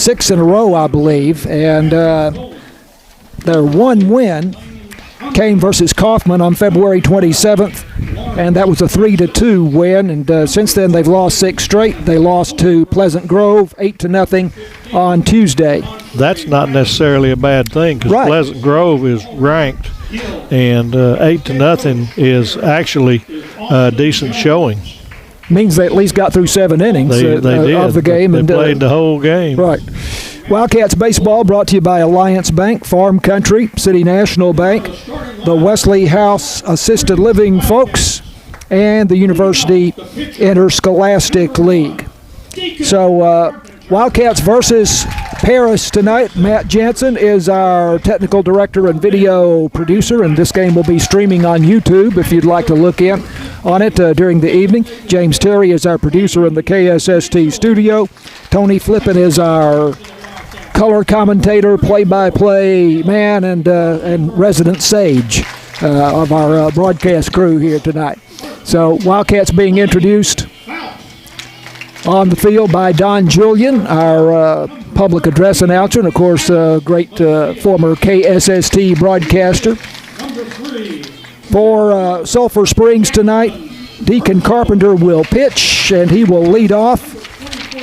6 in a row, I believe, and their one win came versus Kaufman on February 27th, and that was a 3-2 win. And since then, they've lost 6 straight. They lost to Pleasant Grove 8-0 on Tuesday. That's not necessarily a bad thing, because Right. Pleasant Grove is ranked, and 8-0 is actually a decent showing. Means they at least got through 7 innings They did. of the game. They played the whole game. Right. Wildcats baseball brought to you by Alliance Bank, Farm Country, City National Bank, the Wesley House Assisted Living folks, and the University Interscholastic League. So Wildcats versus Paris tonight. Matt Jansen is our technical director and video producer, and this game will be streaming on YouTube if you'd like to look in on it during the evening. James Terry is our producer in the KSST studio. Tony Flippin is our color commentator, play-by-play man, and resident sage of our broadcast crew here tonight. So Wildcats being introduced on the field by Don Julian, our public address announcer, and of course great former KSST broadcaster. For Sulphur Springs tonight, Deacon Carpenter will pitch, and he will lead off.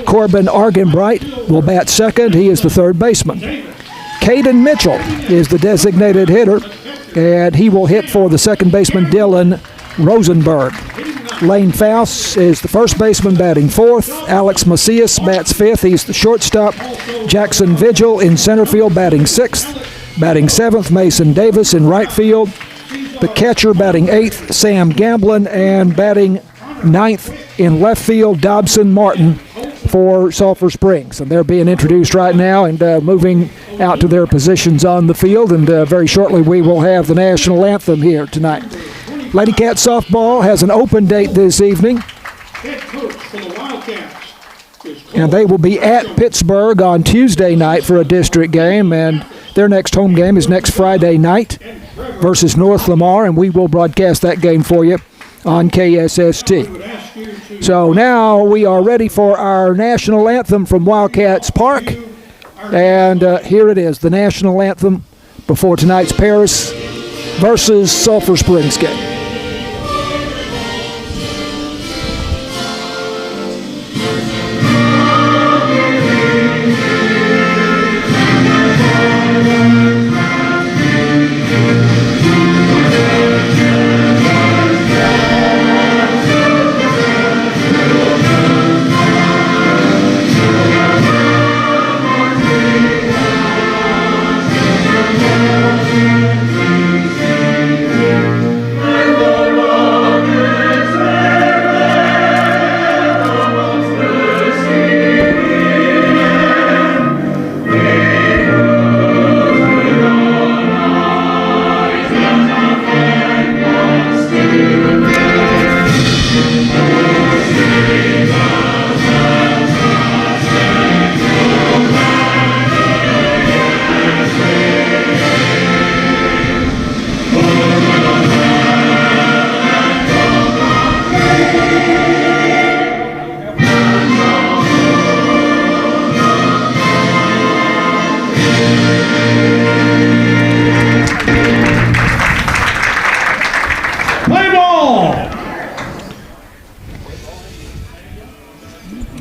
Corbin Argenbright will bat second. He is the third baseman. Caden Mitchell is the designated hitter, and he will hit for the second baseman, Dylan Rosenberg. Lane Faust is the first baseman, batting fourth. Alex Macias bats fifth. He's the shortstop. Jackson Vigil in center field, batting sixth. Batting seventh, Mason Davis in right field. The catcher batting eighth, Sam Gamblin, and batting ninth in left field, Dobson Martin for Sulphur Springs. And they're being introduced right now and moving out to their positions on the field. And very shortly we will have the national anthem here tonight. Lady Cat softball has an open date this evening. Head coach for the Wildcats is And they will be at Pittsburgh on Tuesday night for a district game. And their next home game is next Friday night versus North Lamar. And we will broadcast that game for you on KSST. So now we are ready for our national anthem from Wildcats Park. And here it is, the national anthem before tonight's Paris versus Sulphur Springs game.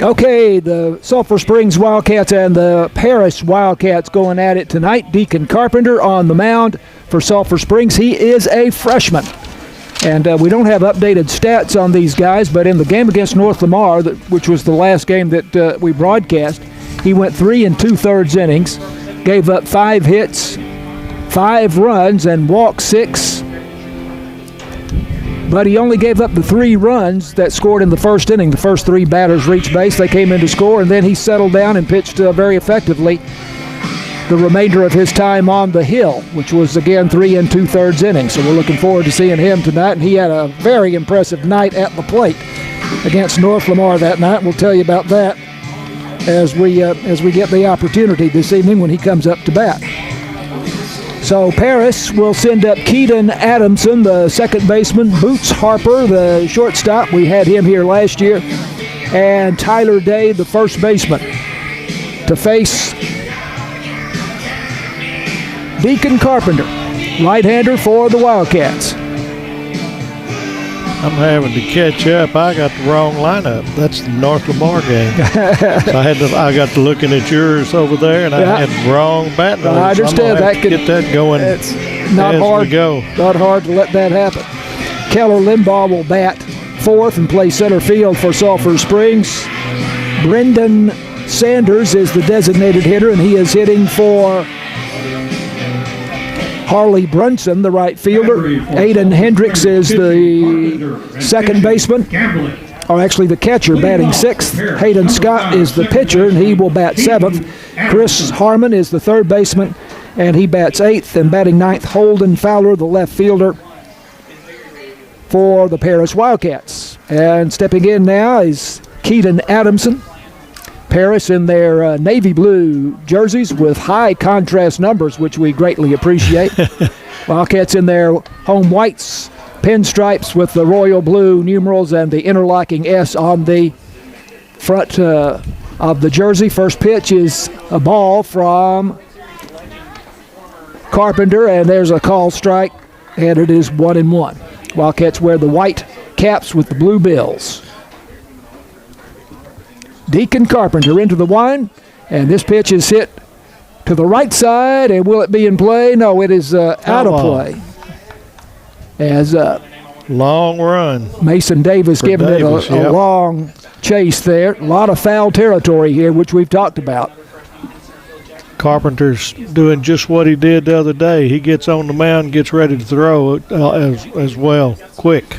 Okay, the Sulphur Springs Wildcats and the Paris Wildcats going at it tonight. Deacon Carpenter on the mound for Sulphur Springs. He is a freshman. And we don't have updated stats on these guys, but in the game against North Lamar, which was the last game that we broadcast, he went 3 2/3 innings, gave up 5 hits, 5 runs, and walked 6. But he only gave up the 3 runs that scored in the first inning. The first 3 batters reached base. They came in to score, and then he settled down and pitched very effectively the remainder of his time on the hill, which was, again, 3 2/3 innings. So we're looking forward to seeing him tonight. And he had a very impressive night at the plate against North Lamar that night. We'll tell you about that as we get the opportunity this evening when he comes up to bat. So Paris will send up Keaton Adamson, the second baseman, Boots Harper, the shortstop. We had him here last year. And Tyler Day, the first baseman. to face Deacon Carpenter, right-hander for the Wildcats. I'm having to catch up. I got the wrong lineup. That's the North Lamar game. So I got to looking at yours over there, and I had the wrong batting order. I understand so that could get that going. It's not as hard. We go. Not hard to let that happen. Keller Limbaugh will bat fourth and play center field for Sulphur Springs. Brendan Sanders is the designated hitter, and he is hitting for Harley Brunson, the right fielder. Aiden Hendricks is the second baseman, or actually the catcher, batting sixth. Hayden Scott is the pitcher, and he will bat seventh. Chris Harmon is the third baseman, and he bats eighth. And batting ninth, Holden Fowler, the left fielder for the Paris Wildcats. And stepping in now is Keaton Adamson. Paris in their navy blue jerseys with high contrast numbers, which we greatly appreciate. Wildcats in their home whites, pinstripes with the royal blue numerals and the interlocking S on the front of the jersey. First pitch is a ball from Carpenter, and there's a call strike, and it is 1-1. Wildcats wear the white caps with the blue bills. Deacon Carpenter into the wind, and this pitch is hit to the right side, and will it be in play? No, it is out of play. As long run. Mason Davis giving it a long chase there. A lot of foul territory here, which we've talked about. Carpenter's doing just what he did the other day. He gets on the mound, gets ready to throw as well, quick.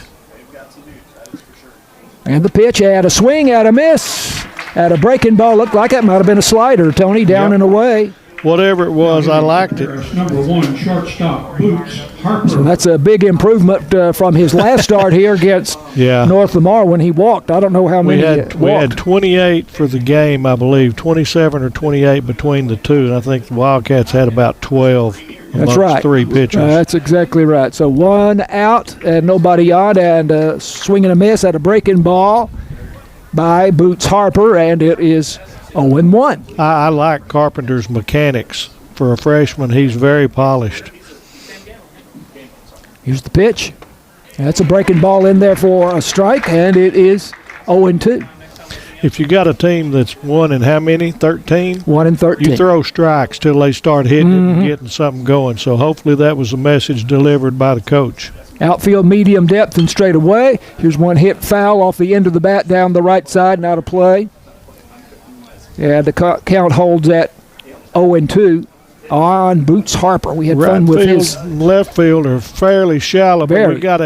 And the pitch, at a swing, at a miss. At a breaking ball, looked like that might have been a slider, Tony, down and away. Whatever it was, I liked it. Number one, shortstop, Boots Harper. So that's a big improvement from his last start here against North Lamar when he walked. I don't know how many we had 28 for the game, I believe, 27 or 28 between the two, and I think the Wildcats had about 12 amongst three pitchers. That's exactly right. So one out and nobody on, and swing and a miss at a breaking ball by Boots Harper, and it is 0-1. I like Carpenter's mechanics. For a freshman, he's very polished. Here's the pitch. That's a breaking ball in there for a strike, and it is 0-2. If you got a team that's won in how many? 13? 1-13. You throw strikes till they start hitting and getting something going. So hopefully that was a message delivered by the coach. Outfield medium depth and straight away. Here's one hit foul off the end of the bat down the right side and out of play. And the count holds at 0-2 on Boots Harper. We had fun with his left field are fairly shallow, but we've got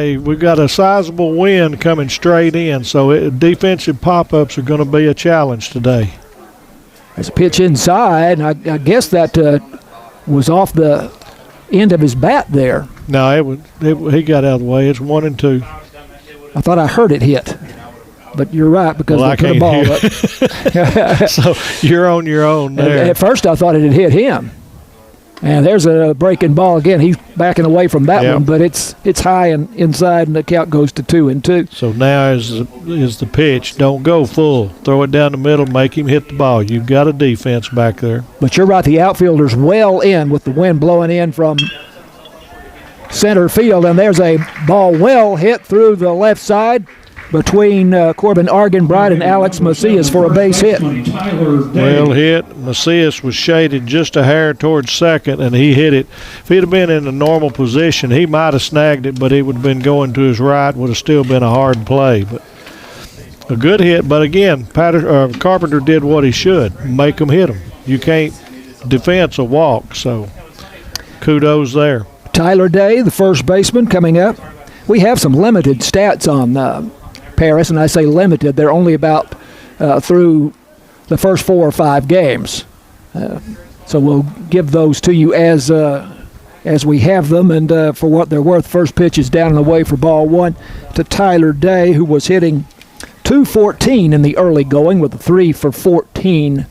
a sizable wind coming straight in, so defensive pop-ups are going to be a challenge today. There's a pitch inside, and I guess that was off the end of his bat there. No, he got out of the way. It's 1-2. I thought I heard it hit, but you're right because they put a ball up. So you're on your own there. At first I thought it had hit him. And there's a breaking ball again. He's backing away from that one, but it's high and inside, and the count goes to 2-2. So now is the pitch. Don't go full. Throw it down the middle, make him hit the ball. You've got a defense back there. But you're right, the outfielder's well in with the wind blowing in from center field, and there's a ball well hit through the left side between Corbin Arganbright and Alex Macias for a base hit. Well hit. Macias was shaded just a hair towards second, and he hit it. If he'd have been in a normal position, he might have snagged it, but it would have been going to his right, would have still been a hard play. But a good hit, but again, Carpenter did what he should, make them hit him. You can't defense a walk, so kudos there. Tyler Day, the first baseman, coming up. We have some limited stats on Paris, and I say limited. They're only about through the first 4 or 5 games. So we'll give those to you as we have them, and for what they're worth, first pitch is down and away for ball one to Tyler Day, who was hitting .214 in the early going with a 3 for 14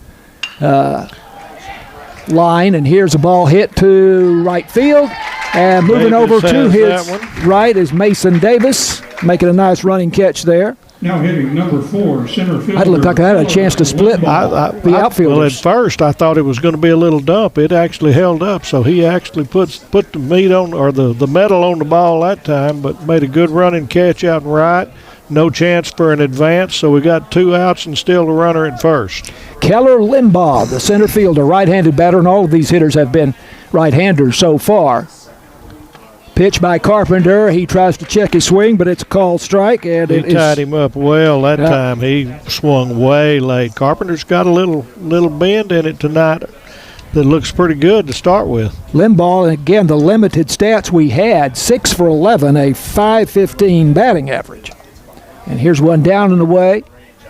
line, and here's a ball hit to right field, and moving over to his right is Mason Davis, making a nice running catch there. Now hitting number 4, center fielder. That looked like I had a chance to split the outfielders. Well, at first I thought it was going to be a little dump. It actually held up, so he actually put the meat on, or the metal on the ball that time, but made a good running catch out and right. No chance for an advance, so we got 2 outs and still a runner at first. Keller Limbaugh, the center fielder, right-handed batter, and all of these hitters have been right-handers so far. Pitch by Carpenter. He tries to check his swing, but it's a called strike. And he tied him up well that time. He swung way late. Carpenter's got a little bend in it tonight that looks pretty good to start with. Limbaugh, again, the limited stats we had, 6 for 11, a .515 batting average. And here's one down and away.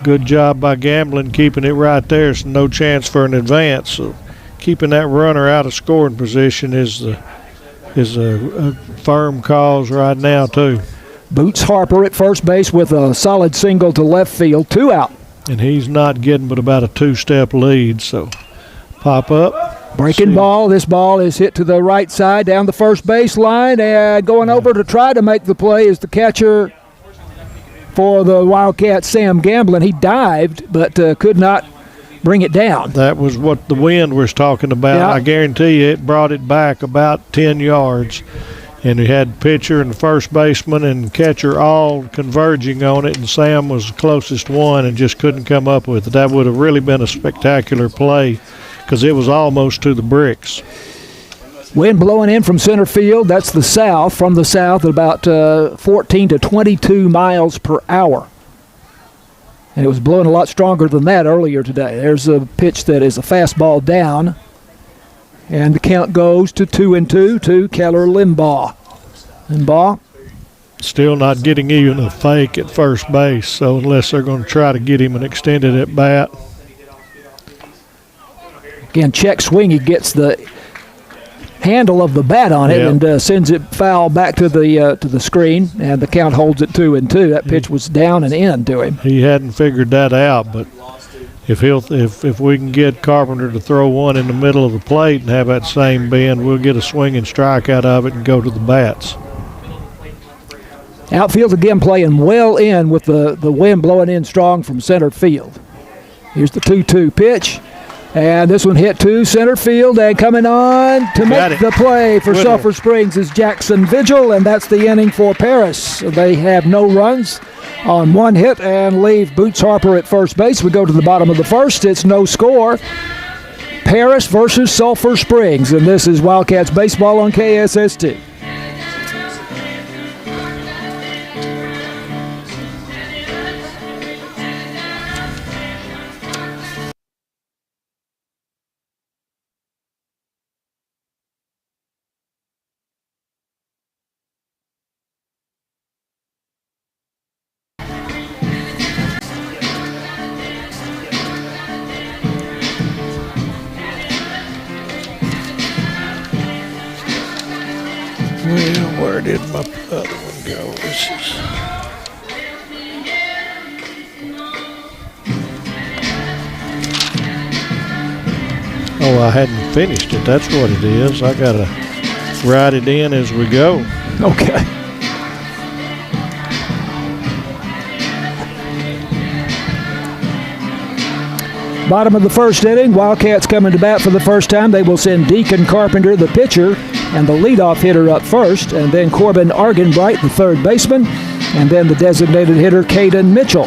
Good job by Gamblin keeping it right there. So no chance for an advance. So keeping that runner out of scoring position is a firm cause right now, too. Boots Harper at first base with a solid single to left field, 2 out. And he's not getting but about a 2-step lead, so pop up. Breaking ball. This ball is hit to the right side down the first base line, and going over to try to make the play is the catcher for the Wildcats, Sam Gamblin. He dived, but could not bring it down. That was what the wind was talking about. Yeah. I guarantee you it brought it back about 10 yards. And we had pitcher and first baseman and catcher all converging on it, and Sam was the closest one and just couldn't come up with it. That would have really been a spectacular play because it was almost to the bricks. Wind blowing in from center field. That's the south. From the south at about 14 to 22 miles per hour. And it was blowing a lot stronger than that earlier today. There's a pitch that is a fastball down. And the count goes to 2-2 to Keller Limbaugh. Limbaugh. Still not getting even a fake at first base, so unless they're going to try to get him an extended at bat. Again, check swing. He gets the handle of the bat on it and sends it foul back to the screen, and the count holds it 2-2. That pitch was down and in to him. He hadn't figured that out, but if we can get Carpenter to throw one in the middle of the plate and have that same bend, we'll get a swinging strike out of it and go to the bats. Outfield again playing well in with the wind blowing in strong from center field. Here's the 2-2 pitch. And this one hit to center field, and coming on to make the play for Sulphur Springs is Jackson Vigil, and that's the inning for Paris. They have no runs on one hit and leave Boots Harper at first base. We go to the bottom of the first. It's no score. Paris versus Sulphur Springs, and this is Wildcats baseball on KSST. Well, where did my other one go? This is... Oh, I hadn't finished it. That's what it is. I got to write it in as we go. Okay. Bottom of the first inning, Wildcats coming to bat for the first time. They will send Deacon Carpenter, the pitcher, and the leadoff hitter up first, and then Corbin Argenbright, the third baseman, and then the designated hitter, Caden Mitchell.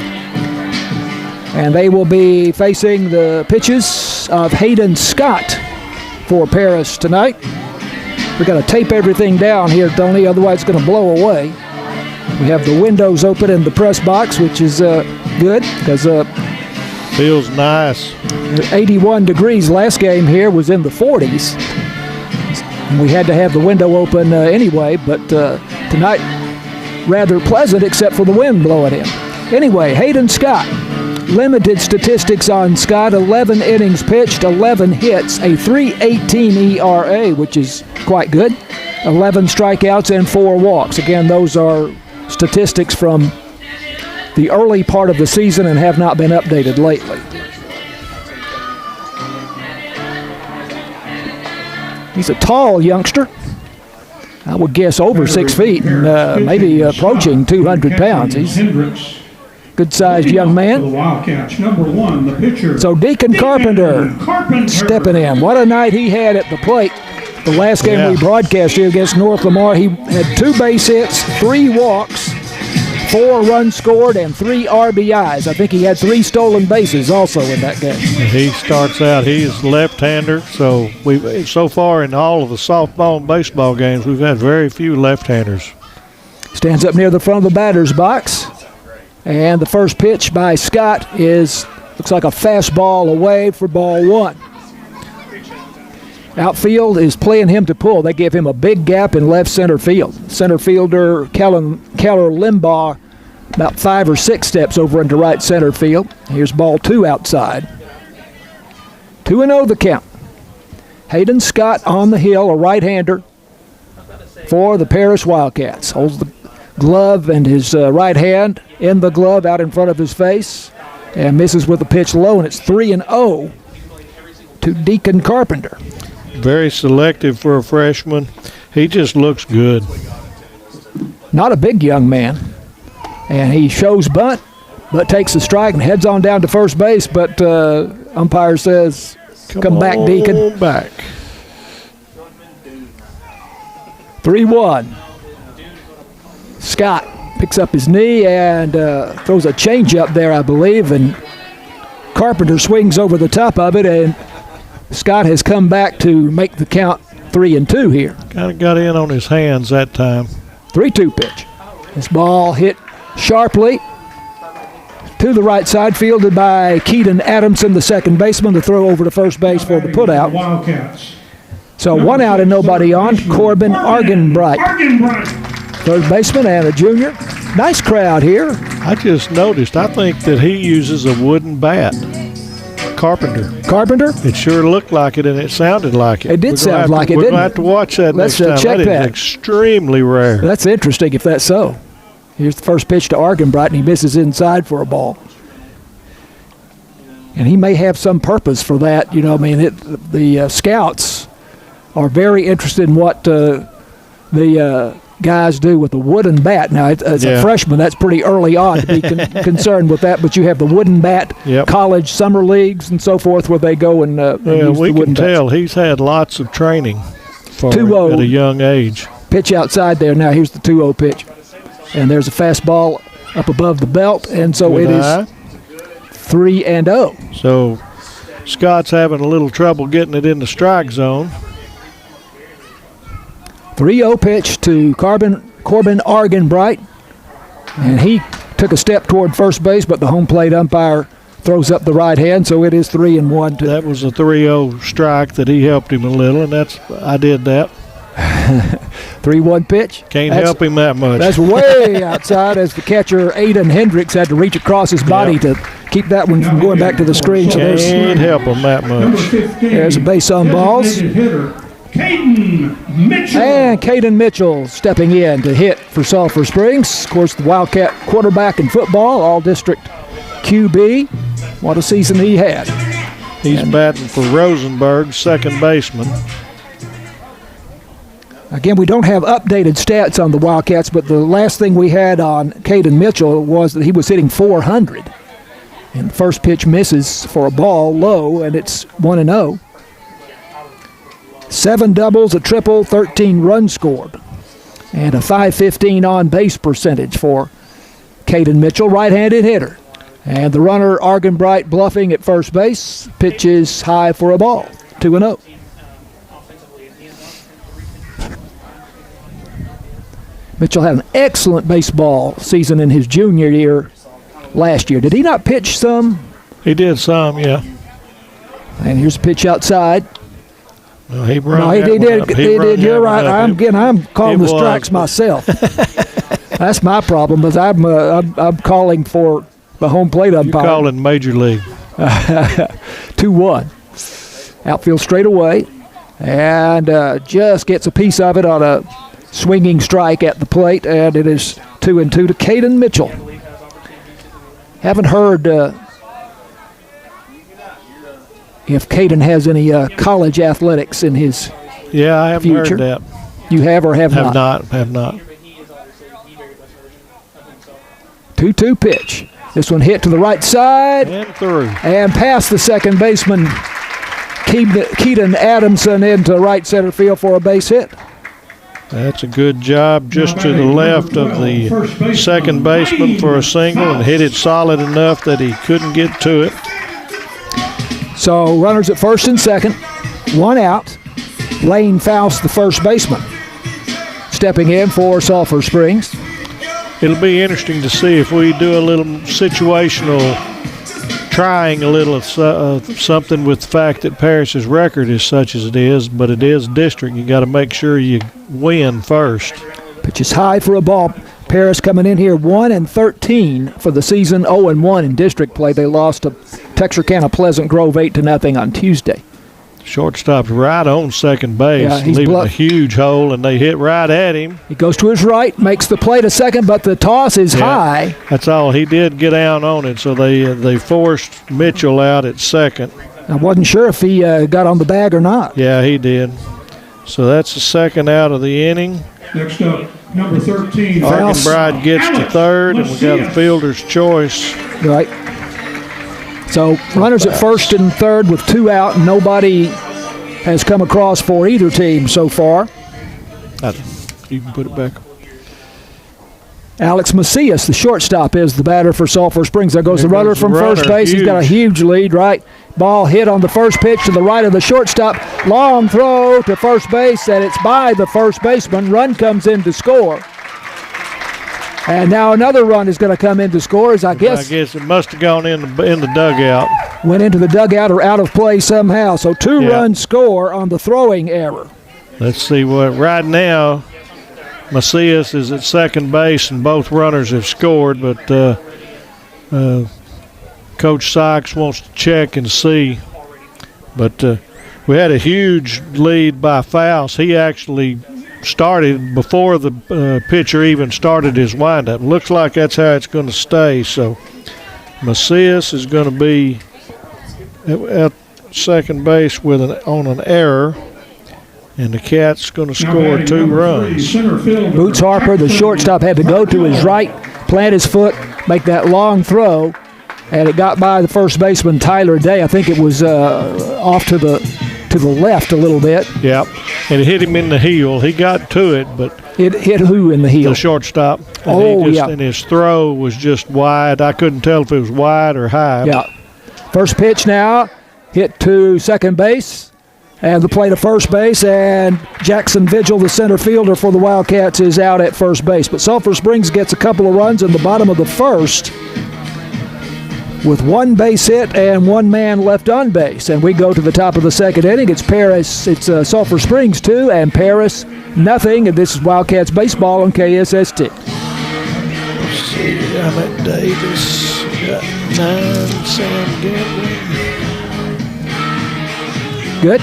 And they will be facing the pitches of Hayden Scott for Paris tonight. We've got to tape everything down here, Tony, otherwise it's going to blow away. We have the windows open in the press box, which is good because feels nice. 81 degrees last game here was in the 40s. We had to have the window open anyway, but tonight rather pleasant except for the wind blowing in. Anyway, Hayden Scott, limited statistics on Scott, 11 innings pitched, 11 hits, a 3.18 ERA, which is quite good, 11 strikeouts and 4 walks. Again, those are statistics from the early part of the season and have not been updated lately. He's a tall youngster. I would guess over 6 feet and maybe approaching 200 pounds. He's good-sized young For the man. Wildcats, number 1, the pitcher. So Deacon Carpenter stepping in. What a night he had at the plate. The last game we broadcast here against North Lamar, he had 2 base hits, 3 walks, 4 runs scored, and 3 RBIs. I think he had 3 stolen bases also in that game. He starts out, he's left-hander, so far in all of the softball and baseball games, we've had very few left-handers. Stands up near the front of the batter's box. And the first pitch by Scott looks like a fastball away for ball 1. Outfield is playing him to pull. They give him a big gap in left center field. Center fielder Keller Limbaugh about 5 or 6 steps over into right center field. Here's ball 2 outside. 2-0 the count. Hayden Scott on the hill, a right-hander for the Paris Wildcats. Holds the glove and his right hand in the glove out in front of his face and misses with the pitch low, and it's 3-0 to Deacon Carpenter. Very selective for a freshman. He just looks good. Not a big young man. And he shows bunt, but takes the strike and heads on down to first base. But umpire says, come back, Deacon. Back. 3-1. Scott picks up his knee and throws a changeup there, I believe. And Carpenter swings over the top of it, and Scott has come back to make the count 3-2 here. Kind of got in on his hands that time. 3-2 pitch. This ball hit sharply to the right side, fielded by Keaton Adamson, the second baseman, to throw over to first base for the putout. Wildcats. So 1 out and nobody on. Corbin Argenbright, third baseman and a junior. Nice crowd here. I just noticed, I think that he uses a wooden bat. Carpenter. It sure looked like it, and it sounded like it. It did sound like it, We're didn't going to it? have to watch that Let's next time. check that. Is extremely rare. That's interesting if that's so. Here's the first pitch to Argenbright, and he misses inside for a ball. And he may have some purpose for that. You know, I mean, the scouts are very interested in what the guys do with the wooden bat. Now, as a freshman, that's pretty early on to be concerned with that, but you have the wooden bat, college summer leagues and so forth, where they go and use the wooden we can tell bats. he's had lots of training for 2-0. at a young age. Pitch outside there. Now, here's the 2-0 pitch. And there's a fastball up above the belt, and so it is 3-0. So Scott's having a little trouble getting it in the strike zone. 3-0 pitch to Corbin Argenbright, and he took a step toward first base, but the home plate umpire throws up the right hand, so it is 3-1. That was a 3-0 strike that he helped him a little, and I did that. 3-1 pitch. Can't help him that much. That's way outside, as the catcher Aiden Hendricks had to reach across his body to keep that one from going back to the screen. So Can't help him that much. There's a base on balls. Caden Mitchell. And Caden Mitchell stepping in to hit for Sulphur Springs. Of course, the Wildcat quarterback in football, all-district QB. What a season he had. He's batting for Rosenberg, second baseman. Again, we don't have updated stats on the Wildcats, but the last thing we had on Caden Mitchell was that he was hitting 400. And the first pitch misses for a ball low, and it's 1-0. 7 doubles, a triple, 13 runs scored, and a .515 on-base percentage for Caden Mitchell, right-handed hitter. And the runner, Argenbright, bluffing at first base. Pitch is high for a ball, 2-0. Mitchell had an excellent baseball season in his junior year last year. Did he not pitch some? He did some, yeah. And here's a pitch outside. Well, he did. You're right. I'm calling the strikes myself. That's my problem, but I'm calling for the home plate umpire. You're calling Major League. 2-1. Outfield straight away, and just gets a piece of it on a swinging strike at the plate, and it is 2-2 to Caden Mitchell. Haven't heard if Caden has any college athletics in his Yeah, I haven't future. heard that. You have or have not? Have not. 2-2 pitch. This one hit to the right side. And through. And past the second baseman, Keaton Adamson, into right center field for a base hit. That's a good job just to the left of the second baseman for a single, and hit it solid enough that he couldn't get to it. So runners at first and second, one out. Lane Faust, the first baseman, stepping in for Sulphur Springs. It'll be interesting to see if we do a little situational, trying a little something with the fact that Parrish's record is such as it is, but it is district. You got to make sure you win first. Pitch is high for a ball. Paris coming in here 1-13 for the season, 0-1 in district play. They lost to Texarkana Pleasant Grove 8-0 on Tuesday. Shortstop's right on second base, Yeah, he's leaving a huge hole, and they hit right at him. He goes to his right, makes the play to second, but the toss is high. That's all. He did get down on it, so they forced Mitchell out at second. I wasn't sure if he got on the bag or not. Yeah, he did. So that's the second out of the inning. Next up, number 13. Arkenbride gets to third, and we got a fielder's choice. Right. So runners at first and third with two out. Nobody has come across for either team so far. You can put it back. Alex Macias, the shortstop, is the batter for Sulphur Springs. There goes the runner from first base. He's got a huge lead, right? Ball hit on the first pitch to the right of the shortstop. Long throw to first base, and it's by the first baseman. Run comes in to score. And now another run is going to come in to score. I guess it must have gone in the dugout. Went into the dugout or out of play somehow. So two-run score on the throwing error. Let's see what right now. Macias is at second base, and both runners have scored, but Coach Sykes wants to check and see. But we had a huge lead by Faust. He actually started before the pitcher even started his windup. Looks like that's how it's going to stay. So Macias is going to be at second base on an error, and the Cats going to score 2 runs. Boots Harper, the shortstop, had to go to his right, plant his foot, make that long throw, and it got by the first baseman, Tyler Day. I think it was off to the left a little bit. Yep, and it hit him in the heel. He got to it, but it hit who in the heel? The shortstop. And his throw was just wide. I couldn't tell if it was wide or high. Yeah. First pitch now, hit to second base, and the play to first base, and Jackson Vigil, the center fielder for the Wildcats, is out at first base. But Sulphur Springs gets a couple of runs in the bottom of the first with one base hit and one man left on base. And we go to the top of the second inning. It's Sulphur Springs 2 and Paris nothing. And this is Wildcats baseball on KSST. Let's see, Emmett Davis got 9, Sam Gambling. Good.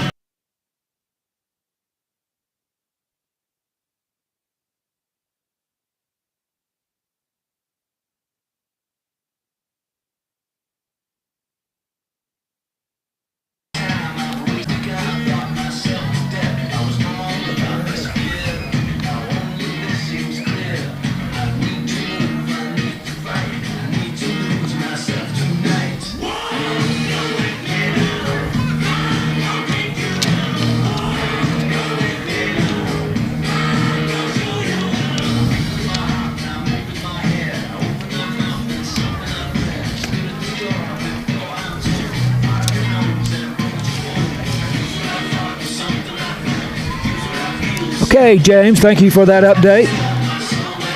Okay, James, thank you for that update.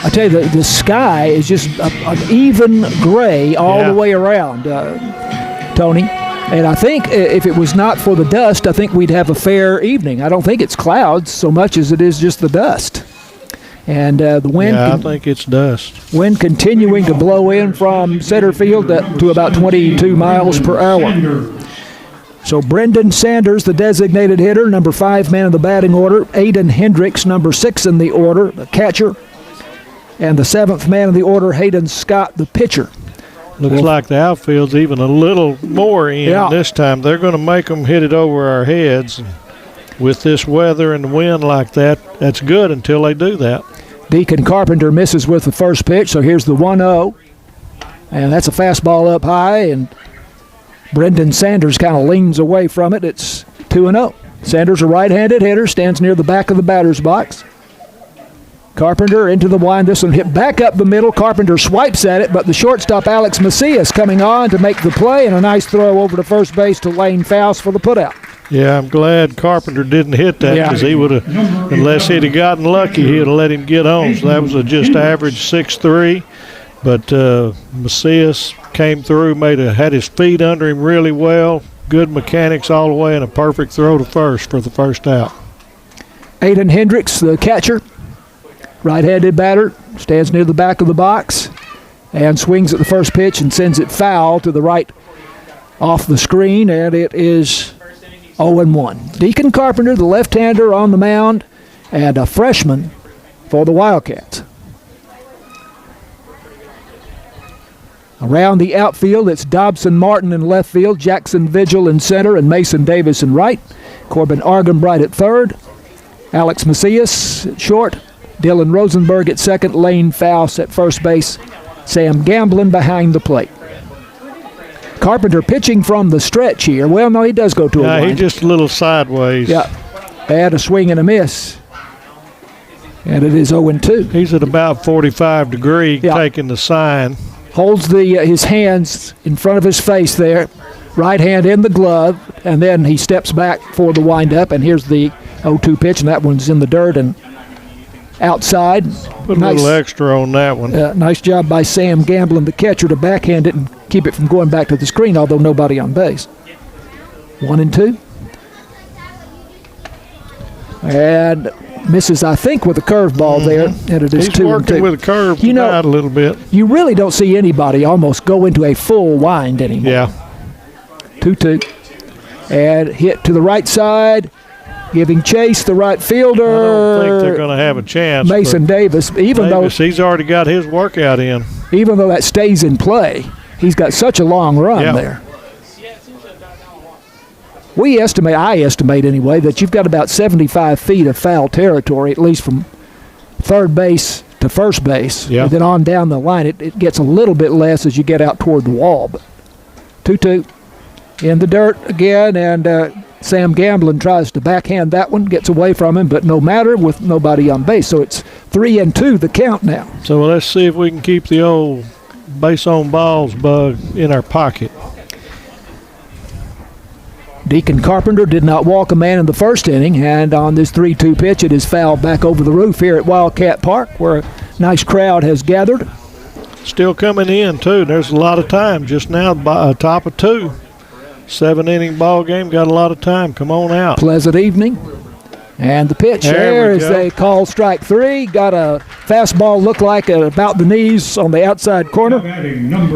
I tell you, the sky is just an even gray all the way around, Tony. And I think if it was not for the dust, I think we'd have a fair evening. I don't think it's clouds so much as it is just the dust. And the wind. Yeah, I think it's dust. Wind continuing to blow in from center field to about 22 miles per hour. So Brendan Sanders, the designated hitter, number 5 man in the batting order. Aiden Hendricks, number 6 in the order, the catcher. And the 7th man in the order, Hayden Scott, the pitcher. Looks like the outfield's even a little more in this time. They're going to make them hit it over our heads. With this weather and the wind like that, that's good until they do that. Deacon Carpenter misses with the first pitch, so here's the 1-0. And that's a fastball up high, and Brendan Sanders kind of leans away from it. It's 2-0. Sanders, a right-handed hitter, stands near the back of the batter's box. Carpenter into the wind. This one hit back up the middle. Carpenter swipes at it, but the shortstop, Alex Macias, coming on to make the play, and a nice throw over to first base to Lane Faust for the putout. Yeah, I'm glad Carpenter didn't hit that because he would have, unless he'd have gotten lucky, he'd have let him get on. So that was a just average 6-3. But Macias came through, had his feet under him really well. Good mechanics all the way, and a perfect throw to first for the first out. Aiden Hendricks, the catcher, right-handed batter, stands near the back of the box and swings at the first pitch and sends it foul to the right off the screen, and it is 0-1. Deacon Carpenter, the left-hander, on the mound, and a freshman for the Wildcats. Around the outfield, it's Dobson Martin in left field, Jackson Vigil in center, and Mason Davis in right. Corbin Argenbright at third, Alex Macias at short, Dylan Rosenberg at second, Lane Faust at first base, Sam Gamblin behind the plate. Carpenter pitching from the stretch here. Well, no, he does go to a wind. He's just a little sideways. Yeah, had a swing and a miss. And it is 0-2. He's at about 45 degree, taking the sign. Holds his hands in front of his face there, right hand in the glove, and then he steps back for the windup, and here's the 0-2 pitch, and that one's in the dirt and outside. Put a little extra on that one. Nice job by Sam Gamblin, the catcher, to backhand it and keep it from going back to the screen, although nobody on base. 1-2. And misses, I think, with a curveball there, and it is 2-2. He's working with a curve a little bit. You really don't see anybody almost go into a full wind anymore. Yeah. 2-2. And hit to the right side, giving chase the right fielder. I don't think they're going to have a chance. Mason Davis, though he's already got his workout in. Even though that stays in play, he's got such a long run there. I estimate anyway, that you've got about 75 feet of foul territory, at least from third base to first base. Yeah. And then on down the line, it gets a little bit less as you get out toward the wall. But 2-2 in the dirt again, and Sam Gamblin tries to backhand that one, gets away from him, but no matter, with nobody on base. So it's 3-2 the count now. So let's see if we can keep the old base on balls bug in our pocket. Deacon Carpenter did not walk a man in the first inning, and on this 3-2 pitch, it is fouled back over the roof here at Wildcat Park, where a nice crowd has gathered. Still coming in, too. There's a lot of time just now, top of 2. 7-inning ball game, got a lot of time. Come on out. Pleasant evening. And the pitch there is a call strike 3. Got a fastball, look like about the knees on the outside corner.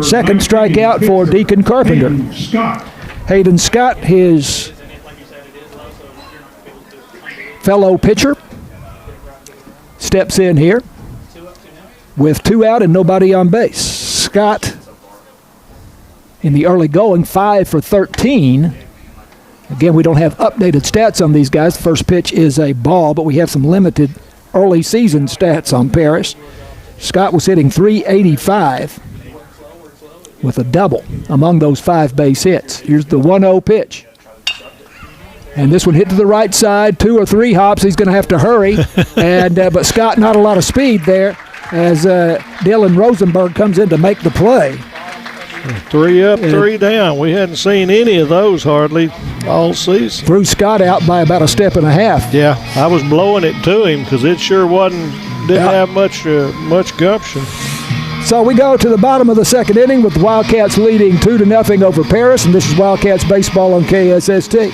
Second strikeout for Deacon Carpenter. Hayden Scott, his fellow pitcher, steps in here with 2 out and nobody on base. Scott, in the early going, 5 for 13. Again, we don't have updated stats on these guys. The first pitch is a ball, but we have some limited early season stats on Paris. Scott was hitting .385 with a double among those 5 base hits. Here's the 1-0 pitch. And this one hit to the right side, 2 or 3 hops. He's going to have to hurry. But Scott, not a lot of speed there as Dylan Rosenberg comes in to make the play. 3 up, 3 down. We hadn't seen any of those hardly all season. Threw Scott out by about a step and a half. Yeah, I was blowing it to him because it sure didn't have much gumption. So we go to the bottom of the second inning with the Wildcats leading 2-0 over Paris, and this is Wildcats baseball on KSST.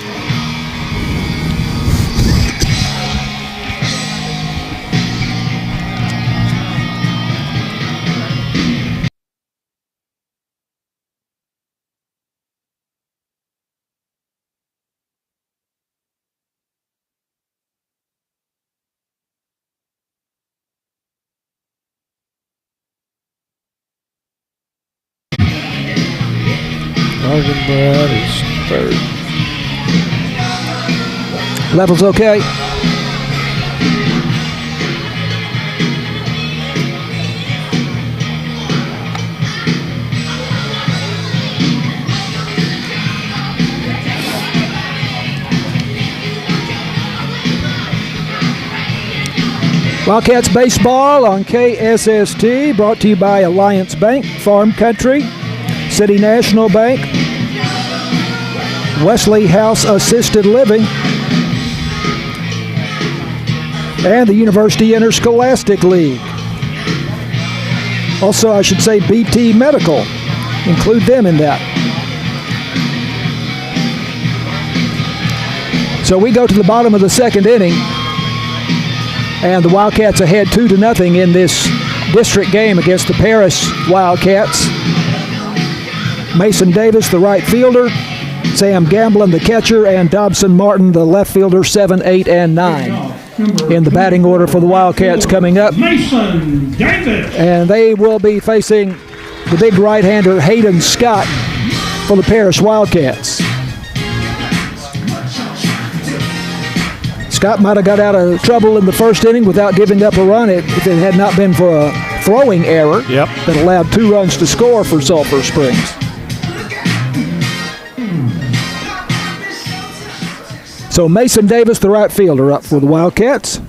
Argenbright is third. Levels okay. Wildcats baseball on KSST, brought to you by Alliance Bank, Farm Country, City National Bank, Wesley House Assisted Living, and the University Interscholastic League. Also, I should say BT Medical. Include them in that. So we go to the bottom of the second inning, and the Wildcats ahead 2-0 in this district game against the Paris Wildcats. Mason Davis, the right fielder, Sam Gamblin, the catcher, and Dobson Martin, the left fielder, 7, 8, and 9. In the batting order for the Wildcats coming up. Mason Davis. And they will be facing the big right-hander Hayden Scott for the Paris Wildcats. Scott might have got out of trouble in the first inning without giving up a run if it had not been for a throwing error that allowed 2 runs to score for Sulphur Springs. So Mason Davis, the right fielder, up for the Wildcats.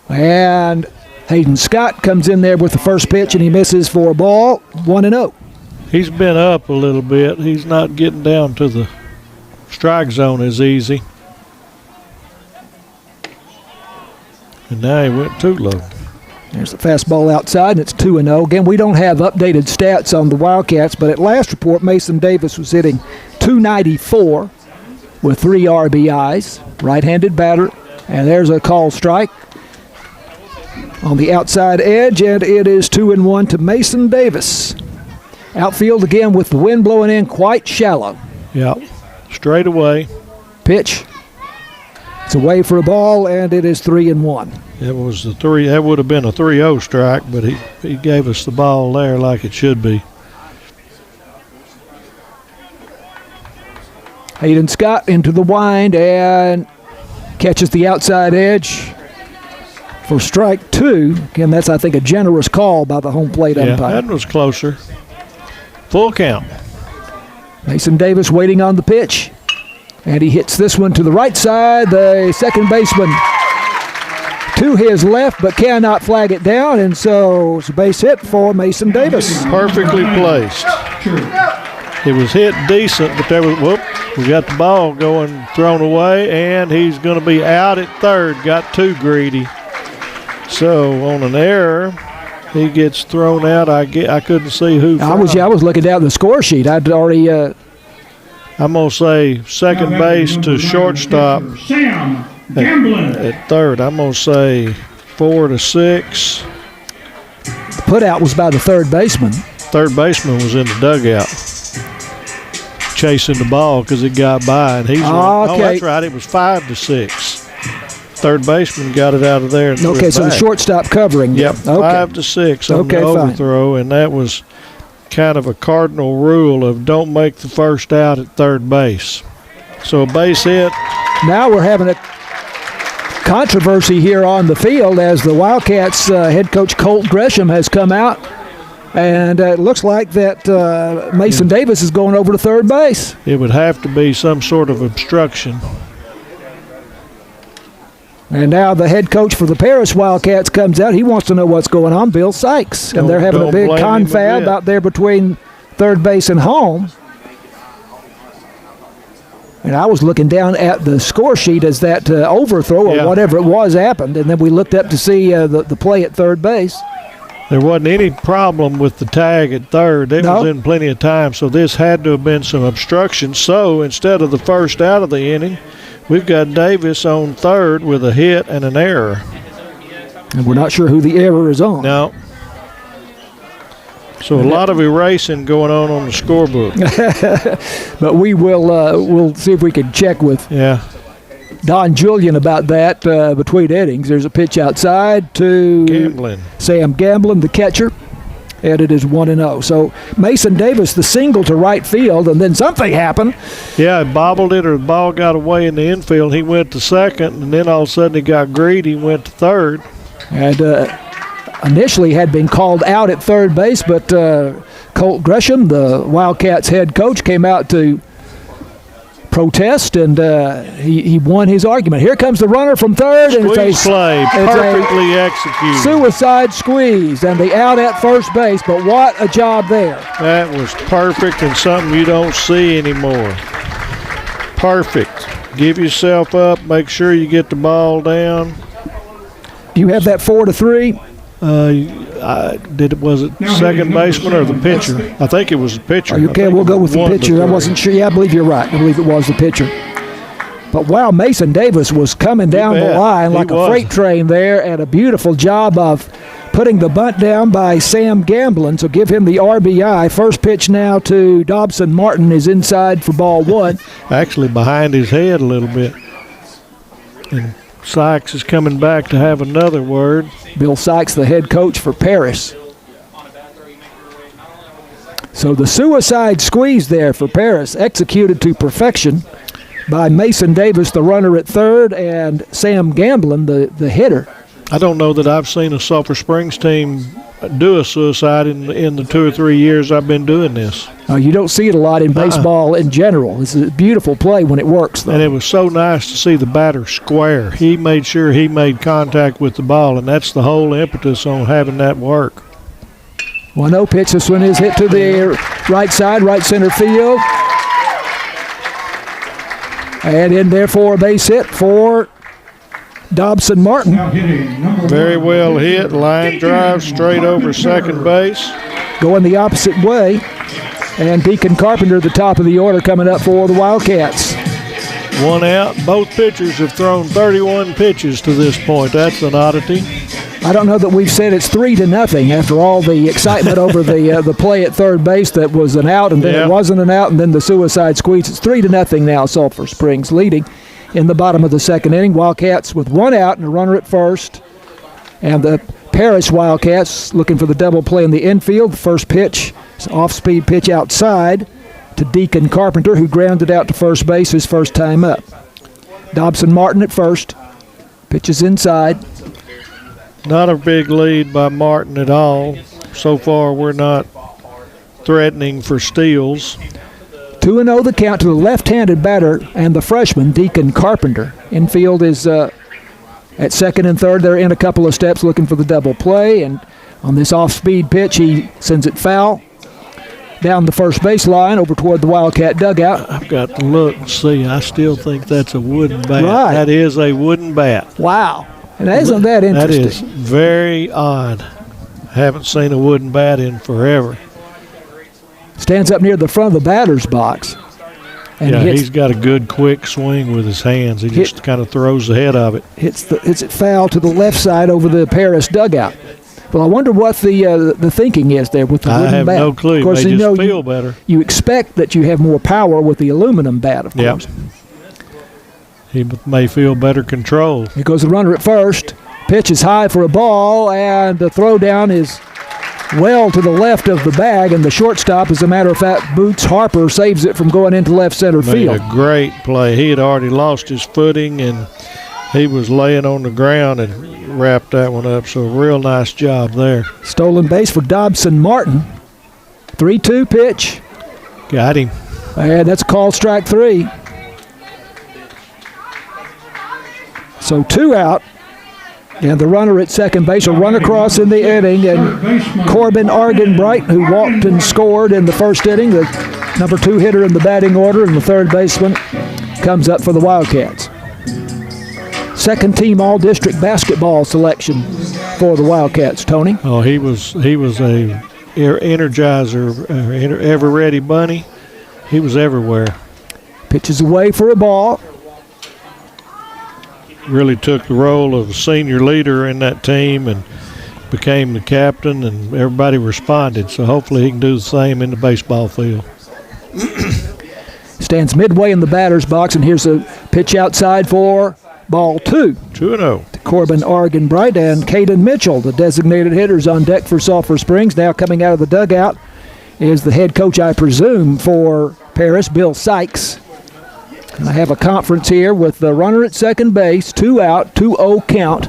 And Hayden Scott comes in there with the first pitch, and he misses for a ball, 1-0. He's been up a little bit. He's not getting down to the strike zone as easy. And now he went too low. There's the fastball outside, and it's 2-0. Again, we don't have updated stats on the Wildcats, but at last report, Mason Davis was hitting .294 with 3 RBIs, right-handed batter, and there's a call strike on the outside edge, and it is 2-1 to Mason Davis. Outfield again with the wind blowing in quite shallow. Yeah, straight away. Pitch. It's away for a ball, and it is 3-1. It was the 3. That would have been a 3-0 strike, but he gave us the ball there like it should be. Hayden Scott into the wind and catches the outside edge for strike 2. Again, that's, I think, a generous call by the home plate umpire. Yeah, that was closer. Full count. Mason Davis waiting on the pitch, and he hits this one to the right side. The second baseman to his left, but cannot flag it down, and so it's a base hit for Mason Davis. Perfectly placed. It was hit decent, but there was, we got the ball going, thrown away, and he's going to be out at third. Got too greedy. So on an error, he gets thrown out. I couldn't see who. I was looking down the score sheet. I'd already. I'm gonna say second base to shortstop. Sam Gamblin. At third, I'm gonna say 4-6. The putout was by the third baseman. Third baseman was in the dugout, chasing the ball because it got by, and he's. Oh, that's right. It was 5-6. Third baseman got it out of there. And okay, so the shortstop covering. Yep, 5-6 on the overthrow, and that was kind of a cardinal rule of don't make the first out at third base. So a base hit. Now we're having a controversy here on the field as the Wildcats head coach Colt Gresham has come out, and it looks like that Mason Davis is going over to third base. It would have to be some sort of obstruction. And now the head coach for the Paris Wildcats comes out. He wants to know what's going on, Bill Sykes. And they're having a big confab out there between third base and home. And I was looking down at the score sheet as that overthrow or whatever it was happened. And then we looked up to see the play at third base. There wasn't any problem with the tag at third. It was in plenty of time. So this had to have been some obstruction. So instead of the first out of the inning, we've got Davis on third with a hit and an error. And we're not sure who the error is on. No. So a lot of erasing going on the scorebook. But we will we'll see if we can check with Don Julian about that between innings. There's a pitch outside to Sam Gamblin, the catcher. And it is 1-0. So Mason Davis, the single to right field, and then something happened. Yeah, it bobbled it, or the ball got away in the infield. He went to second, and then all of a sudden he got greedy, went to third. And initially had been called out at third base, but Colt Gresham, the Wildcats head coach, came out to protest, and he won his argument. Here comes the runner from third, and Squeeze play, perfectly executed. Suicide squeeze, and the out at first base, but what a job there. That was perfect and something you don't see anymore. Perfect. Give yourself up. Make sure you get the ball down. Do you have that 4-3? Was it second baseman or the pitcher? I think it was the pitcher. Are you okay? We'll go with the pitcher. I wasn't sure. Yeah, I believe you're right. I believe it was the pitcher. But wow, Mason Davis was coming down the line like a freight train there, and a beautiful job of putting the bunt down by Sam Gamblin. So give him the RBI. First pitch now to Dobson Martin is inside for ball one. Actually behind his head a little bit. And Sykes is coming back to have another word. Bill Sykes, the head coach for Paris. So the suicide squeeze there for Paris, executed to perfection by Mason Davis, the runner at third, and Sam Gamblin, the hitter. I don't know that I've seen a Sulphur Springs team do a suicide in the 2 or 3 years I've been doing this. You don't see it a lot in baseball in general. It's a beautiful play when it works, though. And it was so nice to see the batter square. He made sure he made contact with the ball, and that's the whole impetus on having that work. 1-0 pitch. This one is hit to the right side, right center field. And in there for a base hit for Dobson Martin. Very well hit. Line drive straight over second base. Going the opposite way. And Deacon Carpenter, the top of the order, coming up for the Wildcats. 1 out. Both pitchers have thrown 31 pitches to this point. That's an oddity. I don't know that we've said it's 3-0 after all the excitement over the play at third base that was an out, and then it wasn't an out, and then the suicide squeeze. It's 3-0 now. Sulphur Springs leading in the bottom of the second inning. Wildcats with 1 out and a runner at first. And the Paris Wildcats looking for the double play in the infield. The first pitch is an off-speed pitch outside to Deacon Carpenter, who grounded out to first base his first time up. Dobson Martin at first. Pitches inside. Not a big lead by Martin at all. So far, we're not threatening for steals. 2-0 the count to the left-handed batter and the freshman, Deacon Carpenter. Infield is at second and third. They're in a couple of steps looking for the double play, and on this off-speed pitch, he sends it foul down the first baseline over toward the Wildcat dugout. I've got to look and see. I still think that's a wooden bat. Right. That is a wooden bat. Wow. And isn't that interesting? That is very odd. Haven't seen a wooden bat in forever. Stands up near the front of the batter's box. And he's got a good quick swing with his hands. He just kind of throws the head of it. Hits it foul to the left side over the Paris dugout. Well, I wonder what the thinking is there with the wooden bat. I have no clue. Of course, they just feel better. You expect that you have more power with the aluminum bat, of course. He may feel better control. Here goes the runner at first. Pitch is high for a ball, and the throw down is well to the left of the bag, and the shortstop, as a matter of fact, Boots Harper, saves it from going into left center field. Made a great play. He had already lost his footing, and he was laying on the ground and wrapped that one up. So real nice job there. Stolen base for Dobson Martin. 3-2 pitch. Got him. And that's called strike 3. So 2 out, and the runner at second base will run across in the inning, and Corbin Argenbright, who walked and scored in the first inning, the number 2 hitter in the batting order, and the third baseman, comes up for the Wildcats. Second team all-district basketball selection for the Wildcats, Tony. Oh, he was a energizer, ever-ready bunny. He was everywhere. Pitches away for a ball. Really took the role of a senior leader in that team and became the captain, and everybody responded. So hopefully he can do the same in the baseball field. Stands midway in the batter's box, and here's a pitch outside for ball 2. 2-0. Corbin Argenbright and Caden Mitchell, the designated hitters on deck for Sulphur Springs. Now coming out of the dugout is the head coach, I presume, for Paris, Bill Sykes. I have a conference here with the runner at second base, 2 out, 2-0 count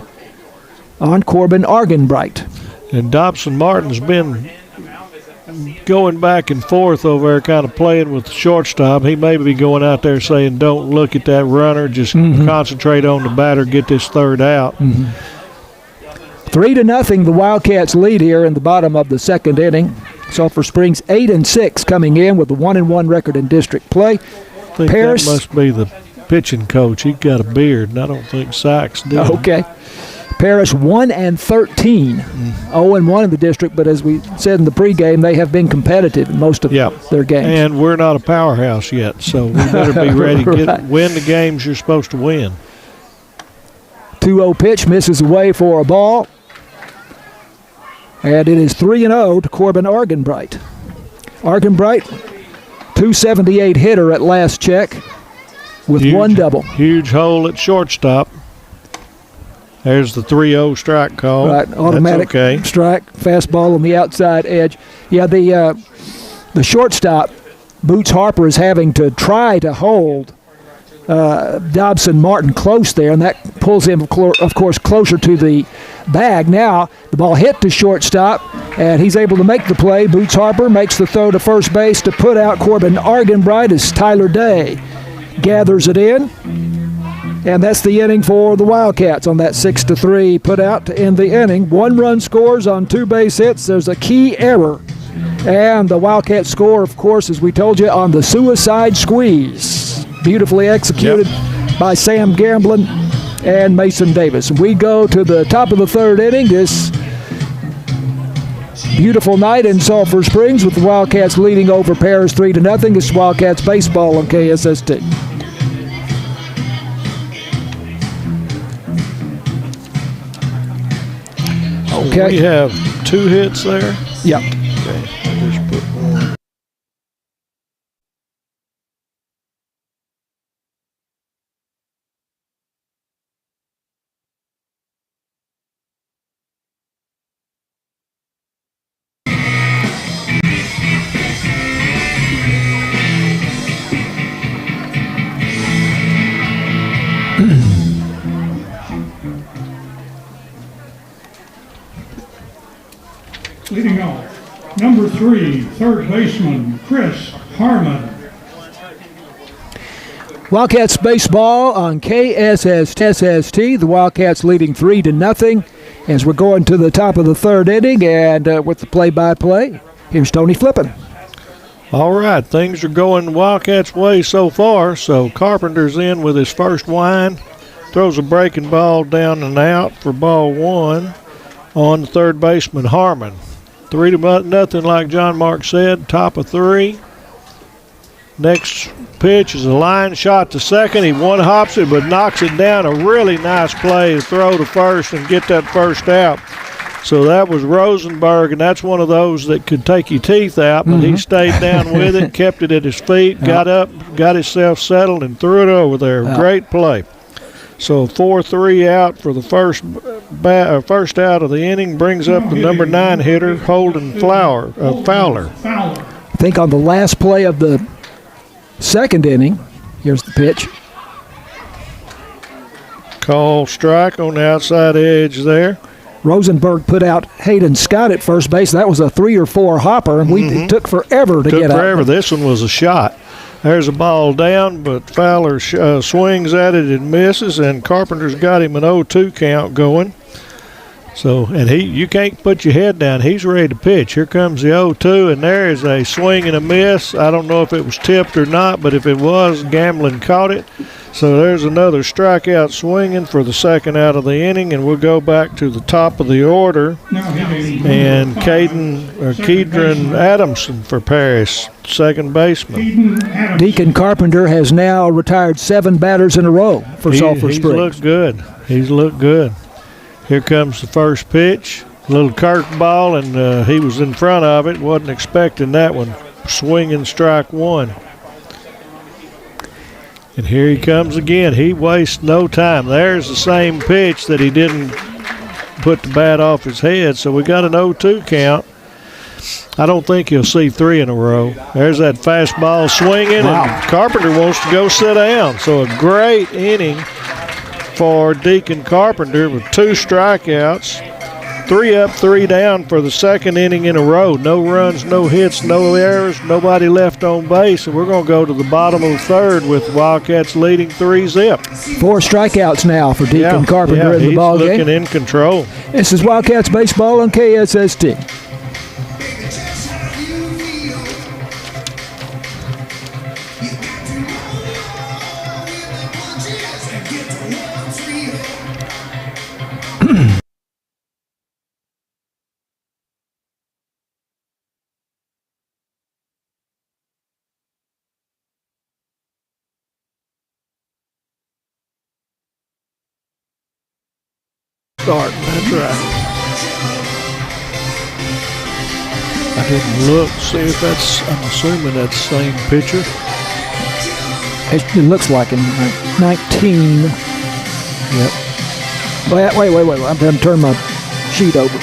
on Corbin Argenbright. And Dobson Martin's been going back and forth over there, kind of playing with the shortstop. He may be going out there saying, don't look at that runner, just concentrate on the batter, get this third out. 3-0, the Wildcats lead here in the bottom of the second inning. Sulphur Springs 8-6 coming in with a 1-1 record in district play. I think Paris, that must be the pitching coach. He got a beard, and I don't think Sykes did. Okay. Paris 1-13, 0-1 in the district, but as we said in the pregame, they have been competitive in most of their games. And we're not a powerhouse yet, so we better be ready to win the games you're supposed to win. 2-0 pitch misses away for a ball. And it is 3-0 to Corbin Argenbright. Argenbright, 278 hitter at last check with one double. Huge hole at shortstop. There's the 3-0 strike call. Right, automatic strike, fastball on the outside edge. Yeah, the shortstop, Boots Harper, is having to try to hold Dobson Martin close there, and that pulls him, of course, closer to the bag. Now the ball hit to shortstop, and he's able to make the play. Boots Harper makes the throw to first base to put out Corbin Argenbright as Tyler Day gathers it in. And that's the inning for the Wildcats on that 6-3 put out to end the inning. 1 run scores on 2 base hits. There's a key error. And the Wildcats score, of course, as we told you, on the suicide squeeze. Beautifully executed by Sam Gamblin and Mason Davis. We go to the top of the third inning. This beautiful night in Sulphur Springs with the Wildcats leading over Paris 3-0. It's Wildcats baseball on KSST. Okay. We have 2 hits there. Yep. Okay. I'll just put one. Leading off, number 3, third baseman, Chris Harmon. Wildcats baseball on KSST. The Wildcats leading 3-0 as we're going to the top of the third inning, and with the play-by-play, here's Tony Flippin. All right, things are going Wildcats' way so far. So Carpenter's in with his first wind, throws a breaking ball down and out for ball 1 on the third baseman Harmon. 3-0, like John Mark said, top of 3. Next pitch is a line shot to second. He one-hops it but knocks it down. A really nice play to throw to first and get that first out. So that was Rosenberg, and that's one of those that could take your teeth out, but he stayed down with it, kept it at his feet, got up, got himself settled, and threw it over there. Great play. So 4-3 out for the first out of the inning, brings up the number 9 hitter, Holden Fowler. I think on the last play of the second inning, here's the pitch. Call strike on the outside edge there. Rosenberg put out Hayden Scott at first base. That was a 3 or 4 hopper, and it took forever to get out. This one was a shot. There's a ball down, but Fowler swings at it and misses, and Carpenter's got him an 0-2 count going. So, and you can't put your head down. He's ready to pitch. Here comes the 0-2, and there is a swing and a miss. I don't know if it was tipped or not, but if it was, Gamblin caught it. So there's another strikeout swinging for the second out of the inning, and we'll go back to the top of the order. And Kedron Adamson for Paris, second baseman. Deacon Carpenter has now retired 7 batters in a row for Sulphur Springs. He's looked good. He's looked good. Here comes the first pitch. A little curveball, and he was in front of it. Wasn't expecting that one. Swinging strike 1. And here he comes again. He wastes no time. There's the same pitch that he didn't put the bat off his head. So we got an 0-2 count. I don't think he'll see 3 in a row. There's that fastball swinging, and Carpenter wants to go sit down. So a great inning for Deacon Carpenter with 2 strikeouts, 3 up, 3 down for the second inning in a row. No runs, no hits, no errors, nobody left on base. And we're going to go to the bottom of the third with Wildcats leading 3-zip. 4 strikeouts now for Deacon Carpenter in the ball game. He's looking in control. This is Wildcats baseball on KSST. Starting, that's right. I didn't look, see if that's, I'm assuming that's the same picture. It looks like in 19. Yep. Wait. I'm going to turn my sheet over.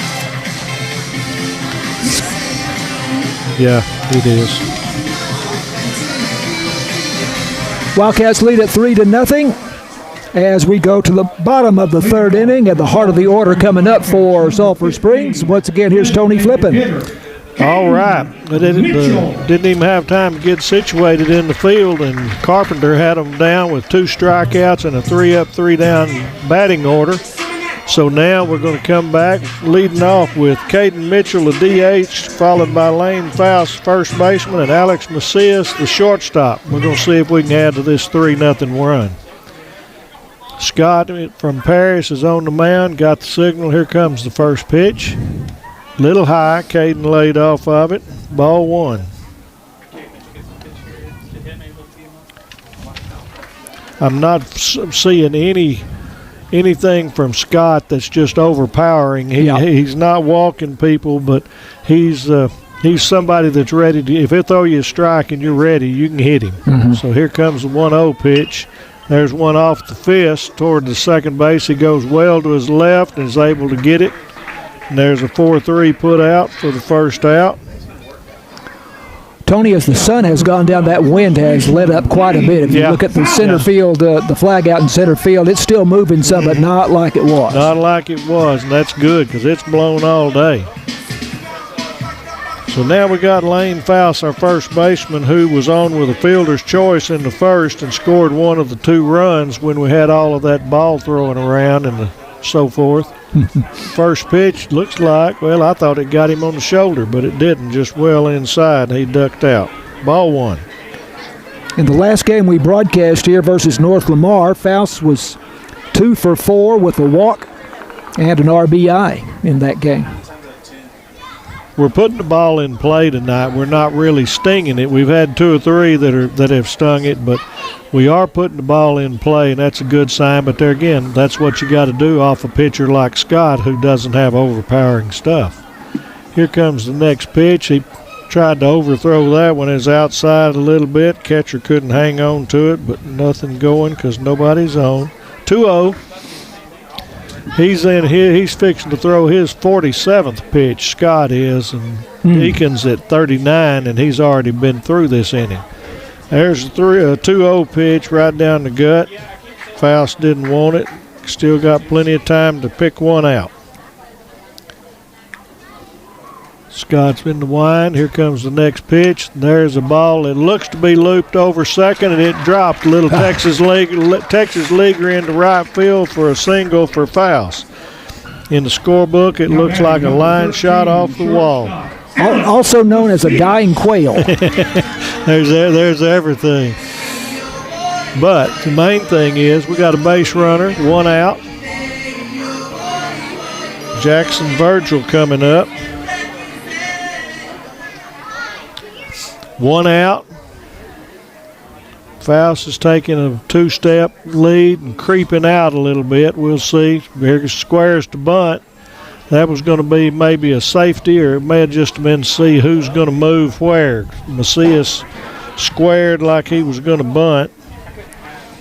Yeah, it is. Wildcats lead at 3-0 as we go to the bottom of the third inning and the heart of the order coming up for Sulphur Springs. Once again, here's Tony Flippin. All right. Didn't even have time to get situated in the field, and Carpenter had them down with 2 strikeouts and a 3 up, 3 down batting order. So now we're going to come back leading off with Caden Mitchell, the DH, followed by Lane Faust, first baseman, and Alex Macias, the shortstop. We're going to see if we can add to this 3-0 run. Scott from Paris is on the mound, got the signal. Here comes the first pitch. Little high, Caden laid off of it. Ball 1. I'm not seeing anything from Scott that's just overpowering. He's not walking people, but he's somebody that's ready to. If he'll throw you a strike and you're ready, you can hit him. Mm-hmm. So here comes the 1-0 pitch. There's one off the fist toward the second base. He goes well to his left and is able to get it. And there's a 4-3 put out for the first out. Tony, as the sun has gone down, that wind has let up quite a bit. If you look at the center field, the flag out in center field, it's still moving some, but not like it was. Not like it was, and that's good because it's blown all day. So now we got Lane Faust, our first baseman, who was on with a fielder's choice in the first and scored one of the 2 runs when we had all of that ball throwing around and so forth. First pitch looks like, well, I thought it got him on the shoulder, but it didn't, just well inside. He ducked out. Ball 1. In the last game we broadcast here versus North Lamar, Faust was 2 for 4 with a walk and an RBI in that game. We're putting the ball in play tonight. We're not really stinging it. We've had 2 or 3 that have stung it, but we are putting the ball in play, and that's a good sign. But there again, that's what you got to do off a pitcher like Scott, who doesn't have overpowering stuff. Here comes the next pitch. He tried to overthrow that one. It's outside a little bit. Catcher couldn't hang on to it, but nothing going because nobody's on. 2-0. He's in here. He's fixing to throw his 47th pitch. Scott is, and Deacon's at 39, and he's already been through this inning. There's a 2-0 pitch right down the gut. Faust didn't want it. Still got plenty of time to pick one out. Scott's in the wind. Here comes the next pitch. There's a ball that looks to be looped over second, and it dropped. A little Texas leaguer into right field for a single for Faust. In the scorebook, it looks like a line shot off the wall. Also known as a dying quail. There's everything. But the main thing is we got a base runner, 1 out. Jackson Virgil coming up. 1 out. Faust is taking a 2-step lead and creeping out a little bit. We'll see. Here squares to bunt. That was going to be maybe a safety, or it may have just been to see who's going to move where. Macias squared like he was going to bunt,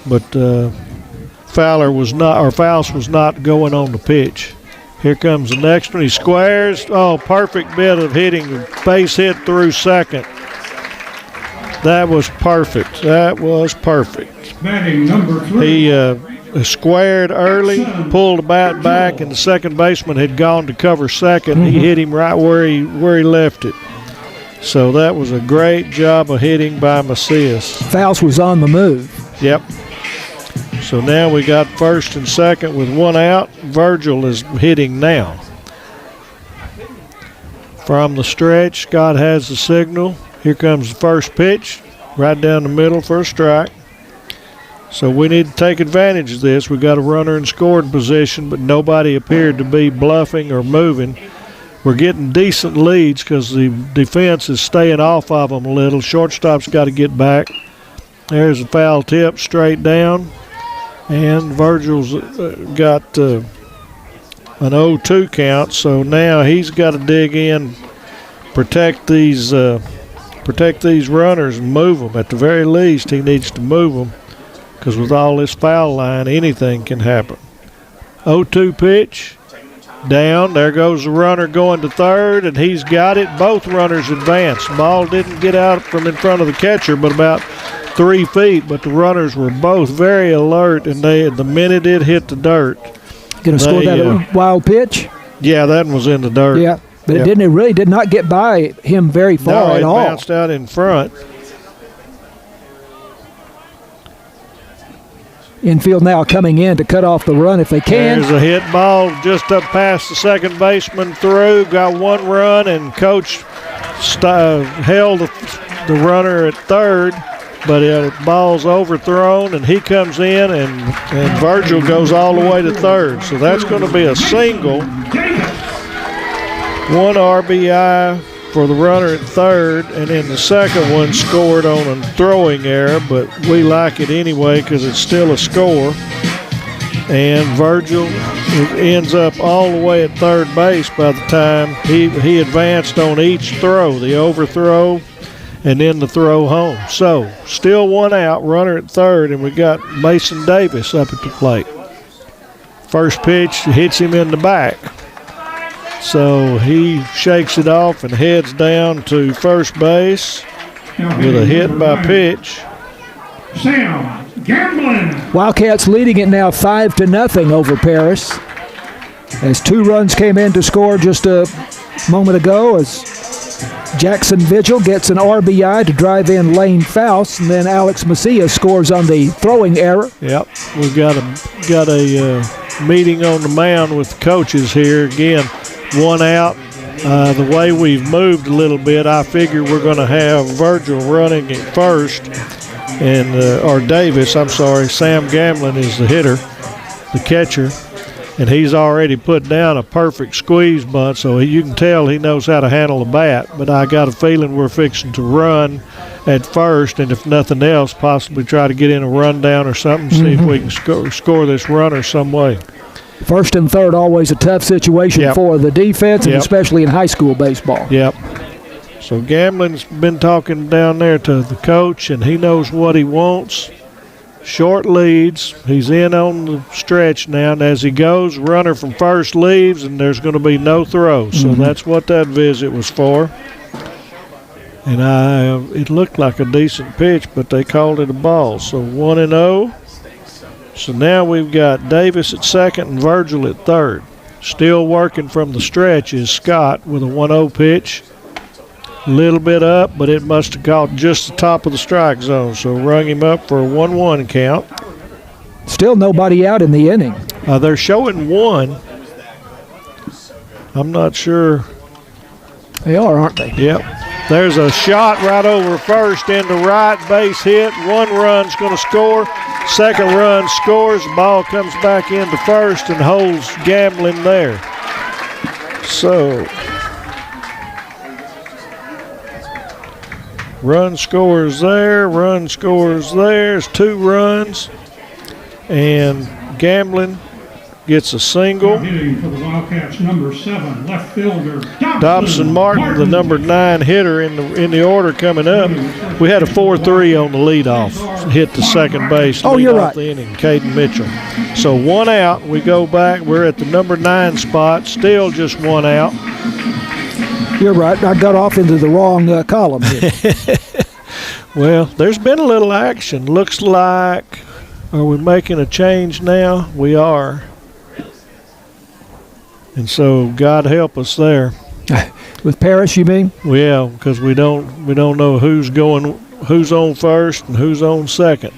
but Faust was not going on the pitch. Here comes the next one. He squares. Oh, perfect bit of hitting. Base hit through second. That was perfect. That was perfect. Batting number 3. He squared early, pulled the bat back, and the second baseman had gone to cover second. He hit him right where he left it. So that was a great job of hitting by Macias. Faust was on the move. Yep. So now we got first and second with one out. Virgil is hitting now. From the stretch, Scott has the signal. Here comes the first pitch, right down the middle for a strike. So we need to take advantage of this. We got a runner in scoring position, but nobody appeared to be bluffing or moving. We're getting decent leads because the defense is staying off of them a little. Shortstop's got to get back. There's a foul tip straight down. And Virgil's got an 0-2 count, so now he's got to dig in, protect these runners and move them. At the very least, he needs to move them because with all this foul line, anything can happen. 0-2 pitch. Down, there goes the runner going to third, and he's got it. Both runners advanced. Ball didn't get out from in front of the catcher, but about 3 feet. But the runners were both very alert, and the minute it hit the dirt, Going to score that wild pitch. Yeah, that one was in the dirt. Yeah, but it really did not get by him very far at all. No, it bounced out in front. Infield now coming in to cut off the run if they can. There's a hit ball just up past the second baseman through. Got one run, and Coach held the runner at third, but the ball's overthrown, and he comes in, and Virgil goes all the way to third. So that's going to be a single. 1 RBI for the runner at third, and then the second one scored on a throwing error, but we like it anyway because it's still a score. And Virgil ends up all the way at third base by the time he advanced on each throw, the overthrow and then the throw home. So still one out, runner at third, and we got Mason Davis up at the plate. First pitch hits him in the back. So he shakes it off and heads down to first base with a hit by pitch. Sam Gamblin. Wildcats leading it now 5-0 over Paris. As 2 runs came in to score just a moment ago, as Jackson Vigil gets an RBI to drive in Lane Faust, and then Alex Macias scores on the throwing error. Yep, we've got a meeting on the mound with the coaches here again. 1 out. The way we've moved a little bit, I figure we're going to have Virgil running at first, and or Davis, I'm sorry. Sam Gamblin is the hitter, the catcher, and he's already put down a perfect squeeze bunt, so you can tell he knows how to handle the bat. But I got a feeling we're fixing to run at first, and if nothing else, possibly try to get in a rundown or something, see if we can score this runner some way. First and third, always a tough situation for the defense, and especially in high school baseball. Yep. So Gamblin's been talking down there to the coach, and he knows what he wants. Short leads. He's in on the stretch now, and as he goes, runner from first leaves, and there's going to be no throw. So that's what that visit was for. And it looked like a decent pitch, but they called it a ball. So 1-0. So now we've got Davis at second and Virgil at third. Still working from the stretch is Scott with a 1-0 pitch. A little bit up, but it must have caught just the top of the strike zone. So rung him up for a 1-1 count. Still nobody out in the inning. They're showing 1. I'm not sure. They are, aren't they? Yep. There's a shot right over first into right, base hit. 1 run's going to score. Second run scores. The ball comes back into first and holds Gamblin there. So run scores there. Run scores there. It's 2 runs. And Gamblin gets a single. Hitting for the Wildcats, number 7, left fielder Dobson Martin, the number 9 hitter in the order coming up. We had a 4-3 on the leadoff. Hit the second base. You're right. The inning, Caden Mitchell. So 1 out. We go back. We're at the number 9 spot. Still just 1 out. You're right. I got off into the wrong column here. Well, there's been a little action. Looks like Are we making a change now? We are. And so God help us there. With Paris, you mean? Yeah, because we don't know who's on first and who's on second.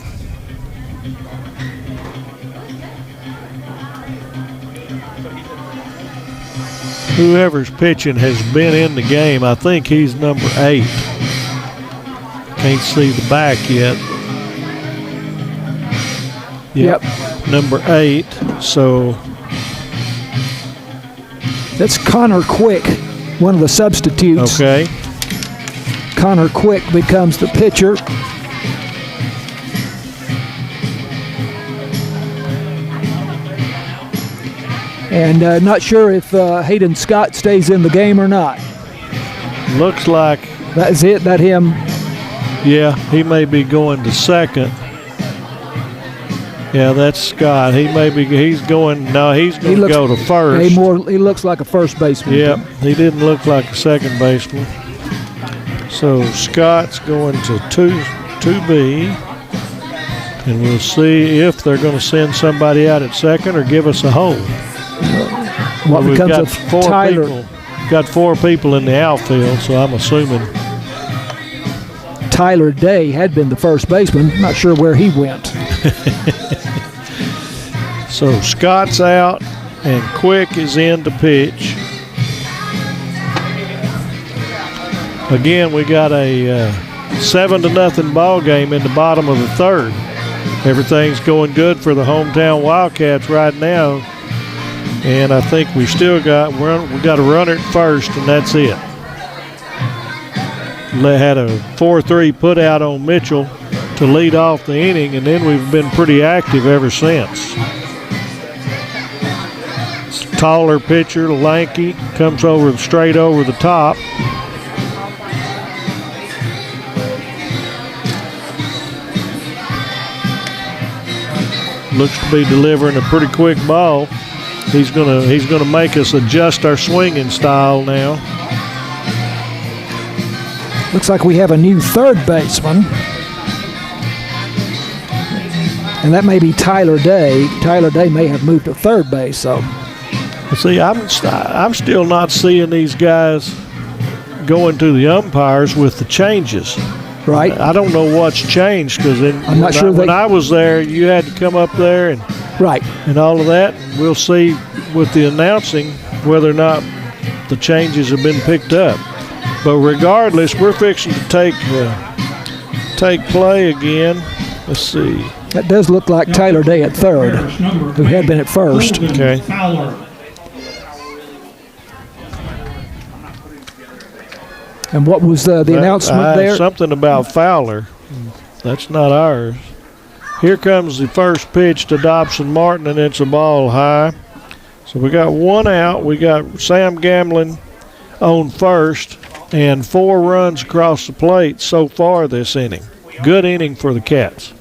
Whoever's pitching has been in the game. I think he's number 8. Can't see the back yet. Yep. Number 8. So that's Connor Quick, one of the substitutes. okay. Connor Quick becomes the pitcher. And not sure if Hayden Scott stays in the game or not. Looks like. That's it. That him. Yeah, he may be going to second. Yeah, that's Scott. He's going to go to first. He looks like a first baseman. Yep, he didn't look like a second baseman. So Scott's going to 2B. And we'll see if they're going to send somebody out at second or give us a hold. What We've becomes got of Tyler? Got 4 people in the outfield, so I'm assuming Tyler Day had been the first baseman. Not sure where he went. So Scott's out and Quick is in to pitch. Again, we got a 7-0 ball game in the bottom of the 3rd. Everything's going good for the hometown Wildcats right now. And I think we got a runner at first, and that's it. They had a 4-3 put out on Mitchell to lead off the inning, and then we've been pretty active ever since. Taller pitcher, lanky, comes straight over the top. Looks to be delivering a pretty quick ball. He's gonna make us adjust our swinging style now. Looks like we have a new third baseman. And that may be Tyler Day. Tyler Day may have moved to third base. So, see, I'm still not seeing these guys going to the umpires with the changes. Right. I don't know what's changed because when I was there, you had to come up there and right and all of that. We'll see with the announcing whether or not the changes have been picked up. But regardless, we're fixing to take play again. Let's see. That does look like Tyler Day at third, who had been at first. Okay. And what was the announcement there? Something about Fowler. That's not ours. Here comes the first pitch to Dobson Martin, and it's a ball high. So we got 1 out. We got Sam Gamlin on first, and 4 runs across the plate so far this inning. Good inning for the Cats.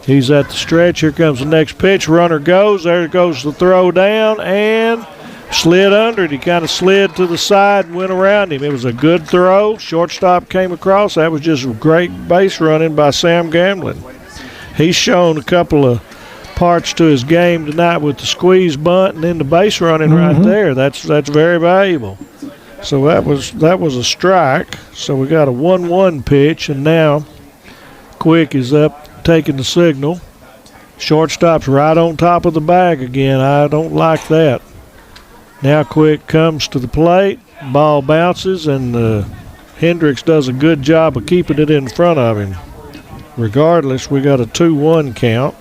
He's at the stretch. Here comes the next pitch. Runner goes. There goes the throw down, and slid under it. He kind of slid to the side and went around him. It was a good throw. Shortstop came across. That was just great base running by Sam Gamlin. He's shown a couple of parts to his game tonight with the squeeze bunt and then the base running right there. That's very valuable. So that was a strike. So we got a 1-1 pitch, and now Quick is up taking the signal. Shortstop's right on top of the bag again. I don't like that. Now Quick comes to the plate. Ball bounces, and Hendricks does a good job of keeping it in front of him. Regardless, we got a 2-1 count.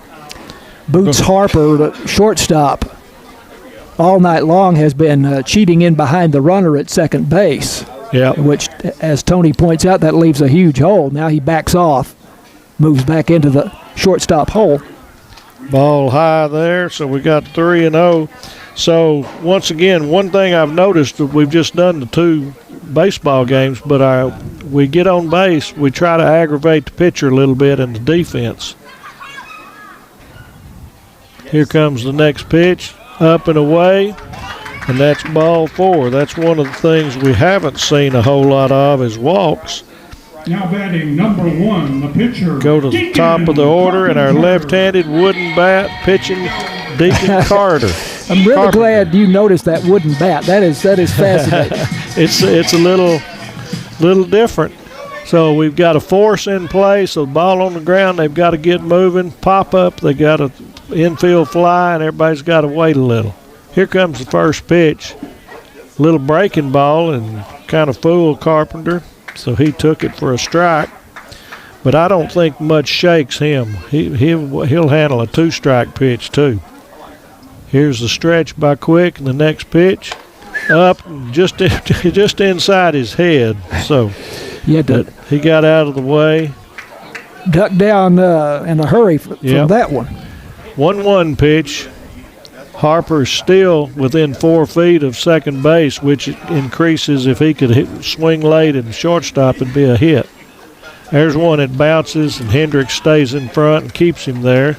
Boots Harper, the shortstop, all night long has been cheating in behind the runner at second base. Yeah. Which, as Tony points out, that leaves a huge hole. Now he backs off, moves back into the shortstop hole. Ball high there, so we got 3-0. So, once again, one thing I've noticed that we've just done the 2 baseball games, but we get on base, we try to aggravate the pitcher a little bit in the defense. Here comes the next pitch, up and away, and that's ball 4. That's one of the things we haven't seen a whole lot of is walks. Now batting number 1, the pitcher. Go to the top of the order, and our left-handed wooden bat pitching Deacon Carter. I'm really glad you noticed that wooden bat. That is fascinating. It's a little different. So we've got a force in play, so the ball on the ground, they've got to get moving, pop up, they got to infield fly, and everybody's got to wait a little. Here comes the first pitch. Little breaking ball and kind of fooled Carpenter, so he took it for a strike. But I don't think much shakes him. He'll handle a 2-strike pitch too. Here's the stretch by Quick, and the next pitch up just inside his head. So he got out of the way. Duck down in a hurry from that one. 1-1 pitch. Harper's still within 4 feet of second base, which increases if he could swing late and shortstop, it'd be a hit. There's one that bounces, and Hendricks stays in front and keeps him there.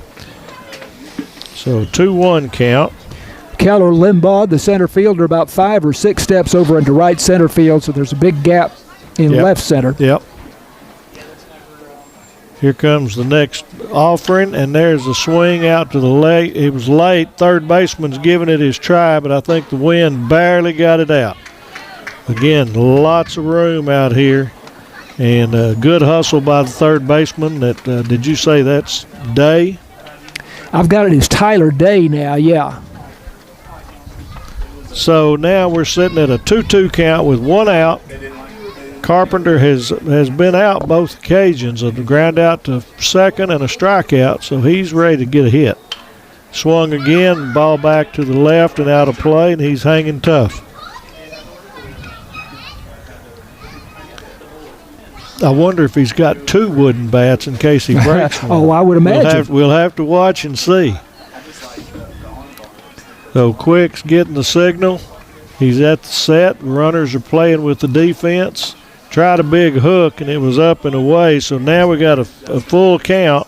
So 2-1 count. Keller Limbaugh, the center fielder, about 5 or 6 steps over into right center field, so there's a big gap in left center. Yep. Here comes the next offering, and there's a swing out to the late. It was late. Third baseman's giving it his try, but I think the wind barely got it out. Again, lots of room out here, and good hustle by the third baseman. Did you say that's Day? I've got it as Tyler Day now, yeah. So now we're sitting at a 2-2 count with 1 out. Carpenter has been out both occasions, a ground out to second and a strikeout, so he's ready to get a hit. Swung again, ball back to the left and out of play, and he's hanging tough. I wonder if he's got 2 wooden bats in case he breaks one. Oh, I would imagine. We'll have to watch and see. So Quick's getting the signal. He's at the set. Runners are playing with the defense. Tried a big hook, and it was up and away. So now we got a full count.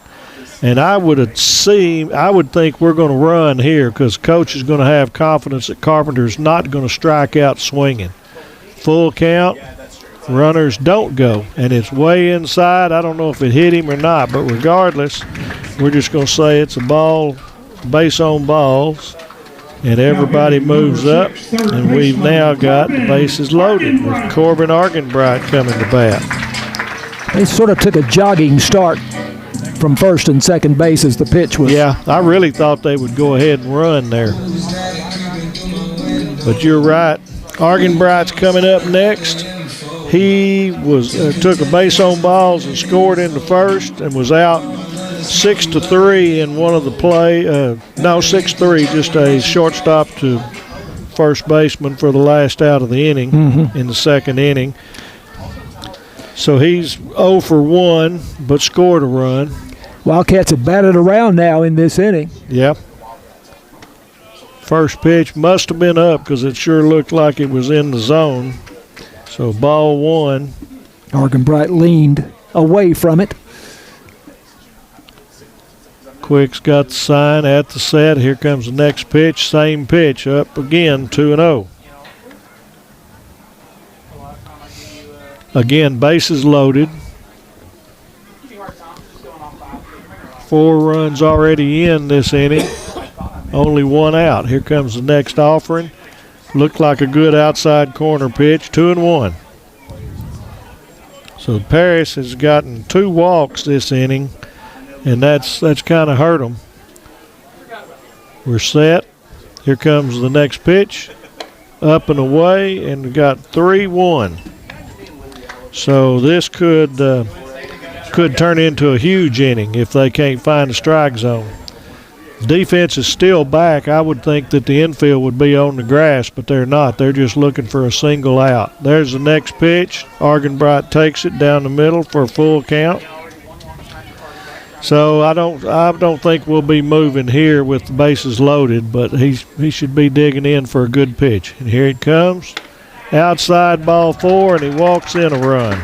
And I would think we're going to run here because coach is going to have confidence that Carpenter's not going to strike out swinging. Full count. Runners don't go, and it's way inside. I don't know if it hit him or not, but regardless, we're just going to say it's a ball, base on balls. And everybody moves up, and we've now got the bases loaded with Corbin Argenbright coming to bat. They sort of took a jogging start from first and second base as the pitch was. Yeah, I really thought they would go ahead and run there. But you're right. Argenbright's coming up next. He took a base on balls and scored in the first and was out 6-3 in one of the play. 6-3, just a shortstop to first baseman for the last out of the inning in the second inning. So he's 0 for 1, but scored a run. Wildcats have batted around now in this inning. Yep. First pitch must have been up because it sure looked like it was in the zone. So ball 1. Argenbright leaned away from it. Quick's got the sign at the set. Here comes the next pitch. Same pitch. Up again, 2-0. Again, bases loaded. 4 runs already in this inning. Only 1 out. Here comes the next offering. Looked like a good outside corner pitch. 2-1. So Paris has gotten 2 walks this inning, and that's kind of hurt them. We're set. Here comes the next pitch. Up and away, and we got 3-1. So this could turn into a huge inning if they can't find a strike zone. Defense is still back. I would think that the infield would be on the grass, but they're not. They're just looking for a single out. There's the next pitch. Argenbright takes it down the middle for a full count. So I don't think we'll be moving here with the bases loaded, but he should be digging in for a good pitch. And here it comes. Outside ball 4, and he walks in a run.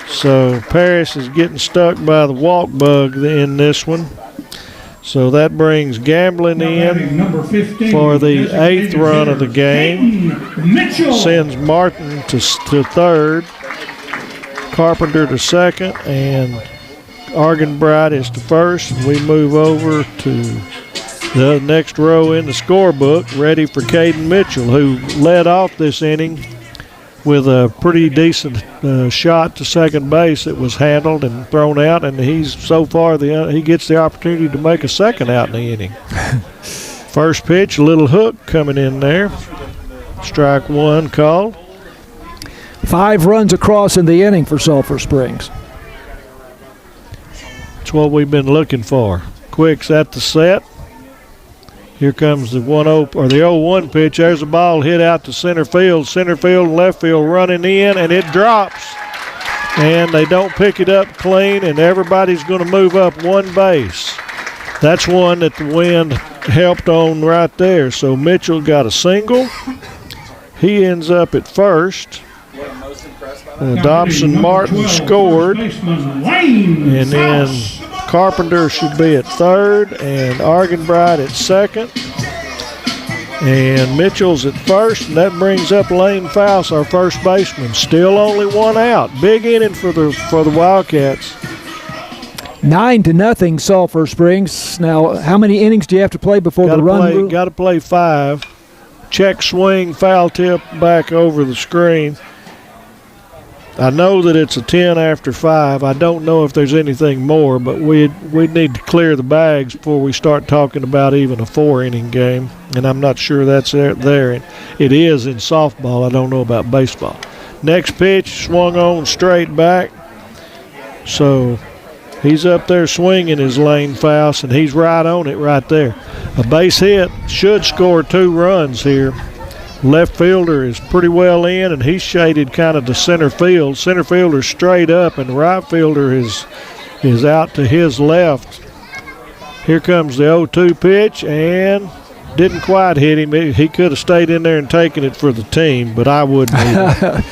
So Paris is getting stuck by the walk bug in this one. So that brings Gamblin in for the 8th run of the game. Sends Martin to third. Carpenter to second, and Argenbright is to first. And we move over to the next row in the scorebook, ready for Caden Mitchell, who led off this inning with a pretty decent shot to second base that was handled and thrown out, and he's so far he gets the opportunity to make a second out in the inning. First pitch, a little hook coming in there. Strike one called. 5 runs across in the inning for Sulphur Springs. That's what we've been looking for. Quick's at the set. Here comes the 0-1 pitch. There's a ball hit out to center field. Center field and left field running in, and it drops. And they don't pick it up clean, and everybody's going to move up one base. That's one that the wind helped on right there. So Mitchell got a single. He ends up at first. Dobson Martin scored. And then Carpenter should be at third, and Argenbright at second, and Mitchell's at first, and that brings up Lane Faust, our first baseman. Still only one out. Big inning for the Wildcats. 9-0 Sulphur Springs. Now, how many innings do you have to play before the run rule? Got to play 5. Check swing, foul tip back over the screen. I know that it's a 10 after 5. I don't know if there's anything more, but we need to clear the bags before we start talking about even a 4-inning game, and I'm not sure that's there. It is in softball. I don't know about baseball. Next pitch, swung on straight back. So he's up there swinging his Lane Faust, and he's right on it right there. A base hit should score 2 runs here. Left fielder is pretty well in, and he's shaded kind of to center field. Center fielder's straight up, and the right fielder is out to his left. Here comes the 0-2 pitch, and didn't quite hit him. He could have stayed in there and taken it for the team, but I wouldn't either.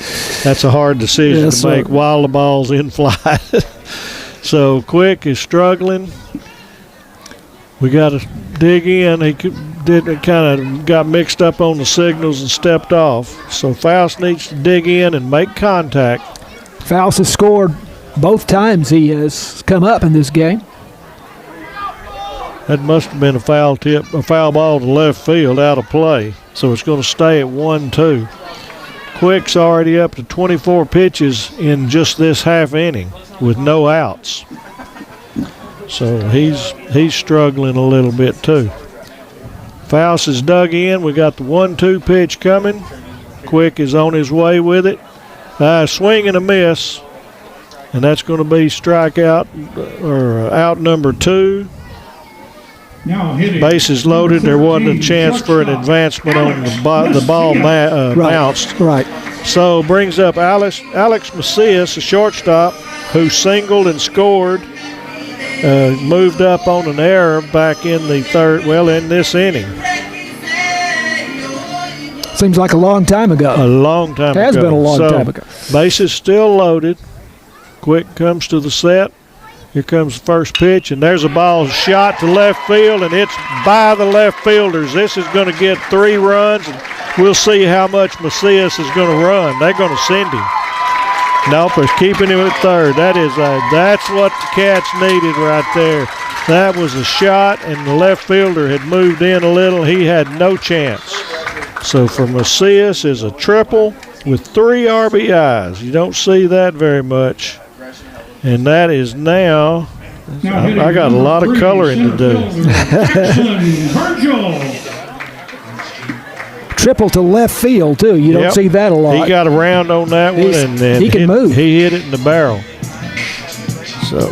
That's a hard decision to make while the ball's in flight. So Quick is struggling. We got to dig in. He kind of got mixed up on the signals and stepped off. So Faust needs to dig in and make contact. Faust has scored both times he has come up in this game. That must have been a foul ball to left field out of play. So it's going to stay at 1-2. Quick's already up to 24 pitches in just this half inning with no outs. So he's struggling a little bit too. Faust is dug in. We got the 1-2 pitch coming. Quick is on his way with it. Swing and a miss, and that's going to be strikeout or out number 2. Bases loaded. There wasn't a chance for an advancement on the ball bounced. Right. So brings up Alex Macias, a shortstop, who singled and scored. Moved up on an error back in the in this inning. Seems like a long time ago. A long time ago. Has been a long time ago. Bases still loaded. Quick comes to the set. Here comes the first pitch, and there's a ball shot to left field, and it's by the left fielders. This is going to get 3 runs, and we'll see how much Macias is going to run. They're going to send him. Nope, they're keeping him at third. That's what the Cats needed right there. That was a shot, and the left fielder had moved in a little. He had no chance. So for Macias is a triple with 3 RBIs. You don't see that very much. And that is now I got a lot of coloring to do. Triple to left field, too. You don't see that a lot. He got around on that one, and he can move. He hit it in the barrel. So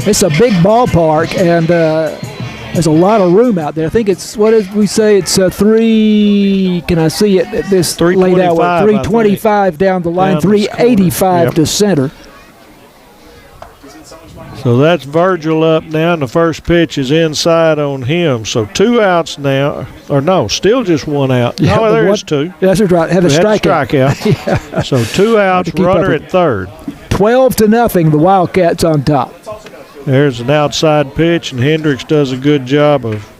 it's a big ballpark, and there's a lot of room out there. I think it's, what did we say? It's 3, can I see it? This laid out, 325 down the line, 385 to center. So that's Virgil up now, and the first pitch is inside on him. So 2 outs now, or no, still just 1 out. Yeah, no, there's 2. That's right. Had a strikeout. Yeah. So 2 outs, runner at third. 12-0, the Wildcats on top. There's an outside pitch, and Hendricks does a good job of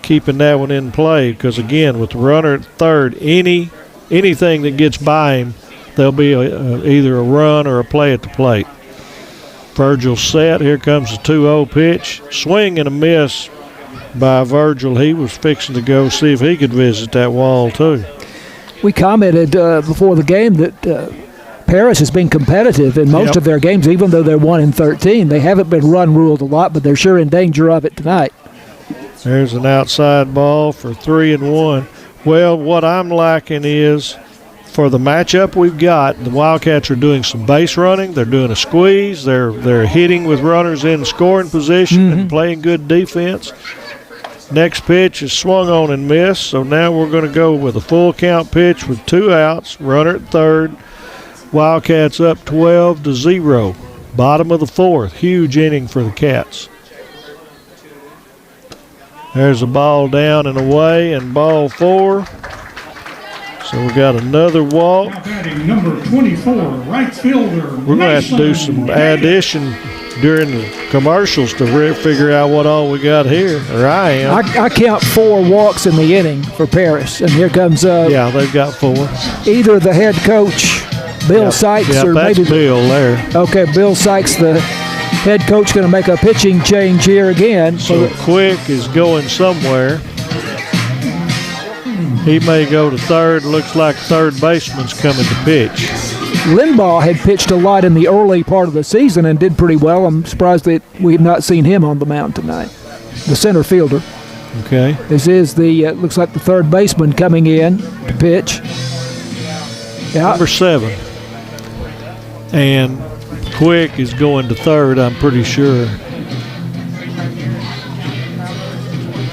keeping that one in play because, again, with the runner at third, anything that gets by him, there'll be either a run or a play at the plate. Virgil set. Here comes the 2-0 pitch. Swing and a miss by Virgil. He was fixing to go see if he could visit that wall too. We commented before the game that Paris has been competitive in most of their games, even though they're 1-13. They haven't been run ruled a lot, but they're sure in danger of it tonight. There's an outside ball for 3-1. Well, what I'm liking is for the matchup we've got, the Wildcats are doing some base running. They're doing a squeeze. They're hitting with runners in scoring position and playing good defense. Next pitch is swung on and missed, so now we're going to go with a full count pitch with 2 outs, runner at third. Wildcats up 12-0. Bottom of the 4th. Huge inning for the Cats. There's a ball down and away, and ball 4. So we got another walk. Batting number 24, right fielder. We're going to have to do some addition during the commercials to figure out what all we got here, or I am. I count 4 walks in the inning for Paris, and here comes yeah, they've got 4. either the head coach, Bill Sykes, or that's maybe Bill there. Okay, Bill Sykes, the head coach, going to make a pitching change here again. So Quick is going somewhere. He may go to third. Looks like third baseman's coming to pitch. Limbaugh had pitched a lot in the early part of the season and did pretty well. I'm surprised that we've not seen him on the mound tonight. The center fielder. Okay. This is the, looks like the third baseman coming in to pitch. Yeah. Number 7. And Quick is going to third, I'm pretty sure.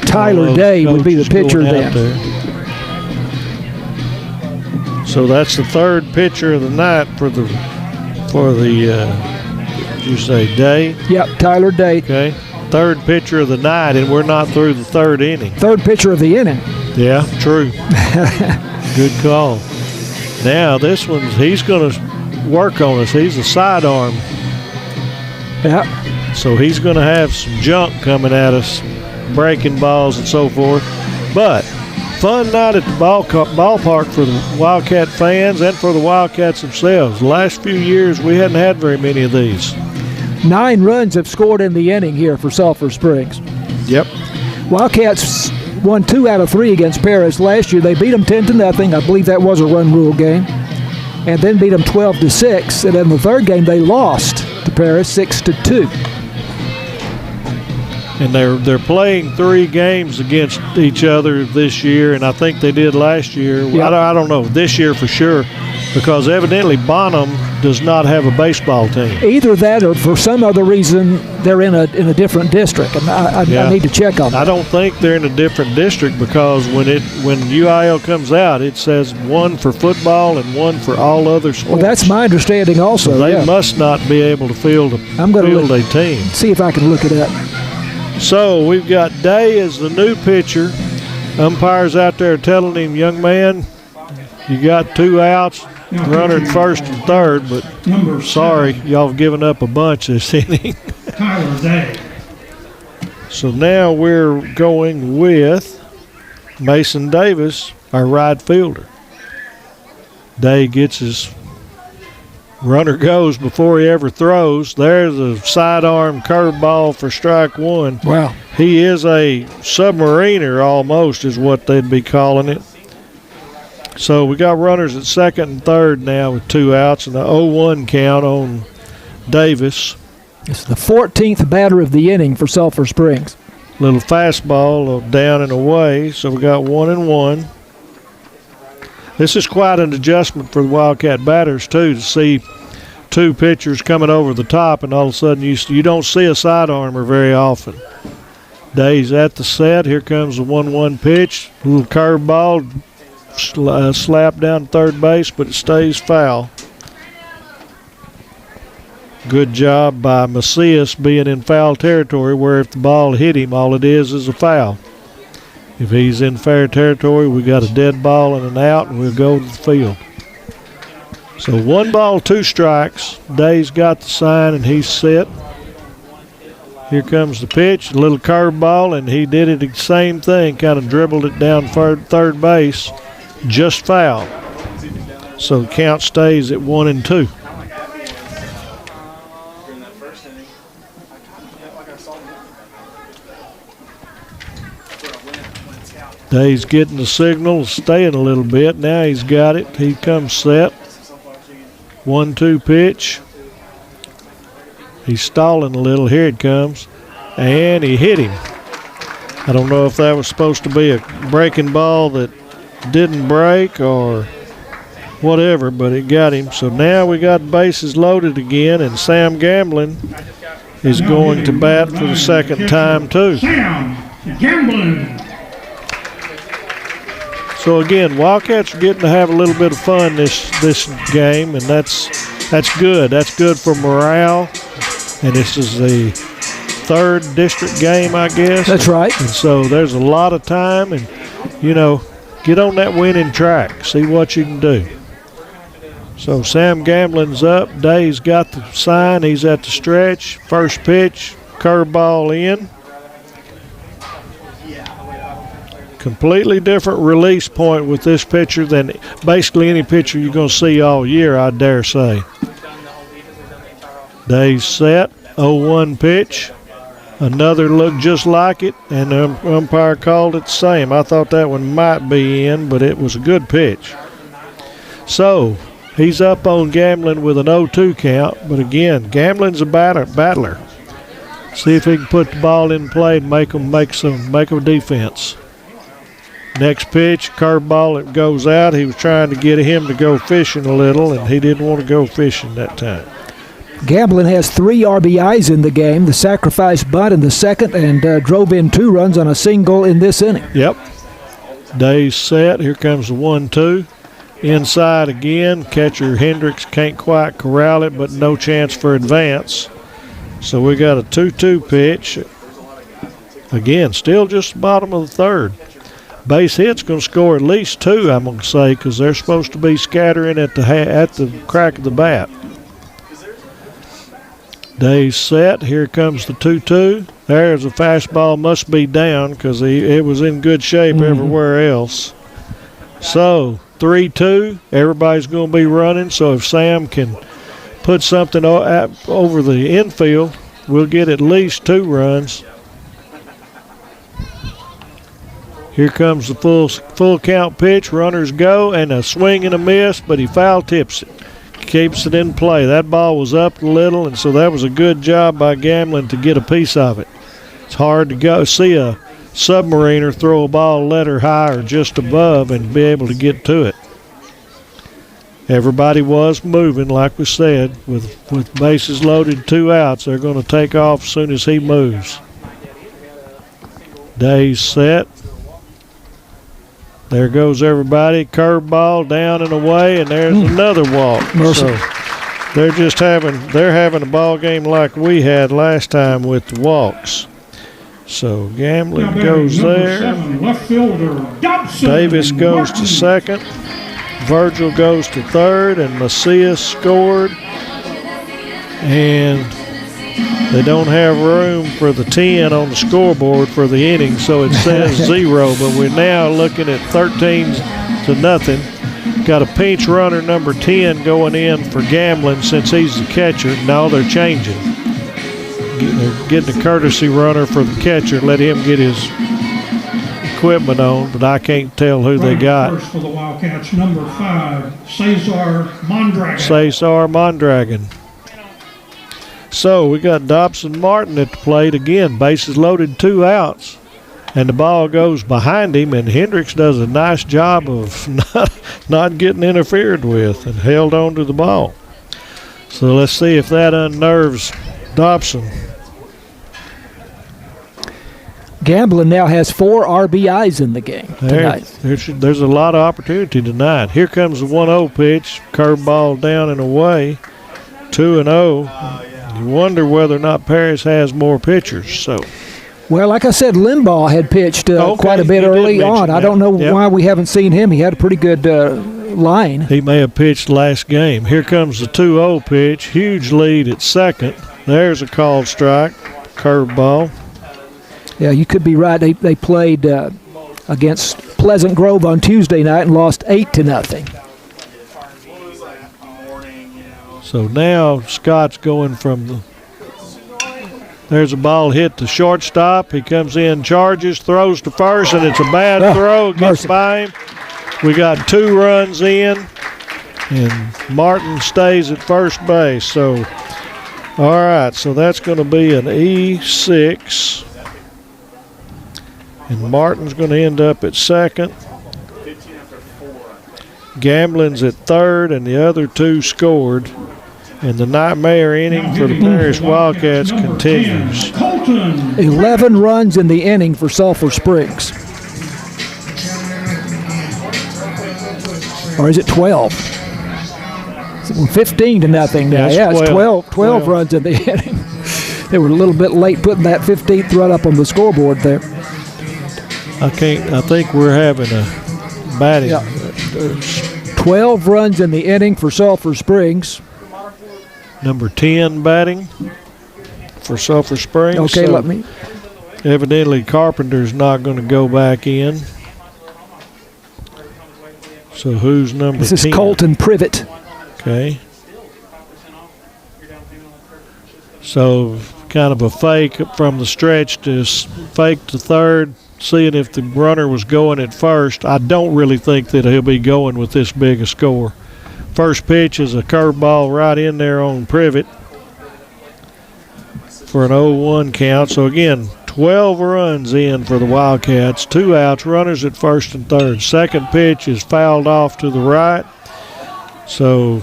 Tyler Day would be the pitcher then. So that's the third pitcher of the night for the did you say Day? Yep, Tyler Day. Okay. Third pitcher of the night, and we're not through the 3rd inning. Third pitcher of the inning. Yeah, true. Good call. Now this one's, he's going to work on us. He's a sidearm. Yeah. So he's going to have some junk coming at us, breaking balls and so forth. But fun night at the ballpark for the Wildcat fans and for the Wildcats themselves. The last few years, we hadn't had very many of these. 9 runs have scored in the inning here for Sulphur Springs. Yep. Wildcats won 2 out of 3 against Paris last year. They beat them 10-0. I believe that was a run rule game. And then beat them 12-6. And in the third game, they lost to Paris 6-2. And they're playing 3 games against each other this year, and I think they did last year. Yep. I don't know, this year for sure, because evidently Bonham does not have a baseball team. Either that or for some other reason they're in a different district, and I need to check on that. I don't think they're in a different district because when UIL comes out, it says 1 for football and 1 for all other sports. Well, that's my understanding also. So they must not be able to field a team. See if I can look it up. So we've got Day as the new pitcher. Umpires out there telling him, young man, you got 2 outs, runner at first and third, but sorry, y'all have given up a bunch this inning. Tyler Day. So now we're going with Mason Davis, our right fielder. Day gets his runner goes before he ever throws. There's a sidearm curveball for strike 1. Wow. He is a submariner almost is what they'd be calling it. So we got runners at second and third now with 2 outs and the 0-1 count on Davis. It's the 14th batter of the inning for Sulphur Springs. Little fastball down and away. So we got 1-1. This is quite an adjustment for the Wildcat batters, too, to see 2 pitchers coming over the top, and all of a sudden you don't see a sidearmer very often. Day's at the set. Here comes the 1-1 pitch. A little curveball slapped down third base, but it stays foul. Good job by Macias being in foul territory where if the ball hit him, all it is a foul. If he's in fair territory, we got a dead ball and an out, and we'll go to the field. So 1 ball, 2 strikes. Day's got the sign, and he's set. Here comes the pitch, a little curveball, and he did it the same thing, kind of dribbled it down third base, just foul. So the count stays at 1-2. Day's getting the signal, staying a little bit. Now he's got it. He comes set. 1-2 pitch. He's stalling a little. Here it comes. And he hit him. I don't know if that was supposed to be a breaking ball that didn't break or whatever, but it got him. So now we got bases loaded again, and Sam Gamblin is going to bat for the second time too. Sam Gamblin. So again, Wildcats are getting to have a little bit of fun this game, and that's good. That's good for morale. And this is the third district game, I guess. That's right. And so there's a lot of time, and get on that winning track. See what you can do. So Sam Gamblin's up. Day's got the sign. He's at the stretch. First pitch, curveball in. Completely different release point with this pitcher than basically any pitcher you're going to see all year, I dare say. Day's set. 0-1 pitch. Another looked just like it, and the umpire called it the same. I thought that one might be in, but it was a good pitch. So he's up on Gamblin with an 0-2 count, but again, Gamblin's a battler. See if he can put the ball in play and make a defense. Next pitch, curveball, it goes out. He was trying to get him to go fishing a little, and he didn't want to go fishing that time. Gamblin has 3 RBIs in the game, the sacrifice bunt in the second, and drove in 2 runs on a single in this inning. Yep. Day's set. Here comes the 1-2. Inside again. Catcher Hendricks can't quite corral it, but no chance for advance. So we got a 2-2 pitch. Again, still just the bottom of the third. Base hit's going to score at least 2, I'm going to say, because they're supposed to be scattering at the crack of the bat. Day's set. Here comes the 2-2. There's a fastball. Must be down because it was in good shape everywhere else. So 3-2. Everybody's going to be running. So if Sam can put something over the infield, we'll get at least 2 runs. Here comes the full count pitch. Runners go, and a swing and a miss, but he foul tips it. Keeps it in play. That ball was up a little, and so that was a good job by Gamblin to get a piece of it. It's hard to see a submariner throw a ball letter high or just above and be able to get to it. Everybody was moving, like we said, with bases loaded, 2 outs. They're going to take off as soon as he moves. Day's set. There goes everybody. Curveball down and away, and there's another walk. Mercy. So they're having a ball game like we had last time with the walks. So Gamblin goes there. 7, left fielder Dobson. Davis goes to second. Virgil goes to third, and Macias scored. And they don't have room for the 10 on the scoreboard for the inning, so it says 0, but we're now looking at 13-0. Got a pinch runner, number 10, going in for Gamblin since he's the catcher. No, they're changing. They're getting a courtesy runner for the catcher, let him get his equipment on, but I can't tell who they got. First for the Wildcats, number 5, Cesar Mondragon. Cesar Mondragon. So we got Dobson Martin at the plate again. Bases loaded, 2 outs. And the ball goes behind him, and Hendricks does a nice job of not getting interfered with and held on to the ball. So let's see if that unnerves Dobson. Gamblin now has 4 RBIs in the game tonight. There's a lot of opportunity tonight. Here comes the 1-0 pitch. Curveball down and away. 2-0. You wonder whether or not Paris has more pitchers. So, well, like I said, Limbaugh had pitched quite a bit early on. I don't know why we haven't seen him. He had a pretty good line. He may have pitched last game. Here comes the 2-0 pitch. Huge lead at second. There's a called strike. Curveball. Yeah, you could be right. They played against Pleasant Grove on Tuesday night and lost 8-0. So now Scott's going from the. There's a ball hit to shortstop. He comes in, charges, throws to first, and it's a bad throw. It gets by him. We got 2 runs in, and Martin stays at first base. So, all right, so that's going to be an E6. And Martin's going to end up at second. Gambling's at third, and the other 2 scored. And the nightmare inning for the Parish Wildcats continues. 11 runs in the inning for Sulphur Springs. Or is it 12? 15 to nothing now. Yes, Yeah, it's 12 12 runs in the inning. They were a little bit late putting that 15th run up on the scoreboard there. I think we're having a batting. Yeah. 12 runs in the inning for Sulphur Springs. Number 10 batting for Sulphur Springs. Okay, so let me. Evidently, Carpenter's not going to go back in. So who's number 10? This is Colton Privet. Okay. So kind of a fake from the stretch to fake to third, seeing if the runner was going at first. I don't really think that he'll be going with this big a score. First pitch is a curveball right in there on Privet for an 0-1 count. So again, 12 runs in for the Wildcats, 2 outs, runners at first and third. Second pitch is fouled off to the right. So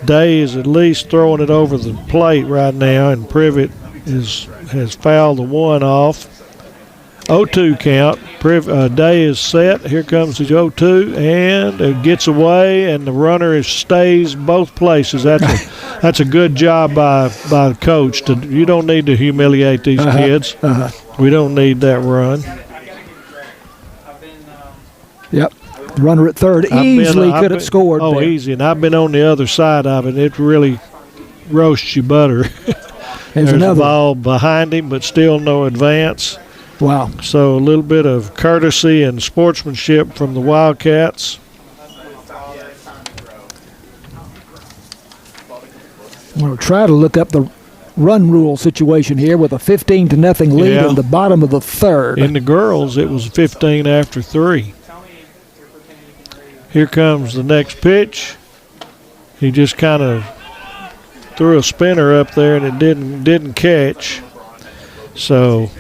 Day is at least throwing it over the plate right now, and Privet has fouled the 1 off. 0-2 count. Day is set. Here comes the 0-2, and it gets away, and the runner stays both places. That's a good job by the coach. You don't need to humiliate these kids. We don't need that run. Yep. Runner at third easily could have scored. Oh, there. Easy. And I've been on the other side of it. It really roasts your butter. There's a ball behind him, but still no advance. Wow. So a little bit of courtesy and sportsmanship from the Wildcats. I'm going to try to look up the run rule situation here with a 15-0 lead in the bottom of the third. In the girls, it was 15 after 3. Here comes the next pitch. He just kind of threw a spinner up there, and it didn't catch. So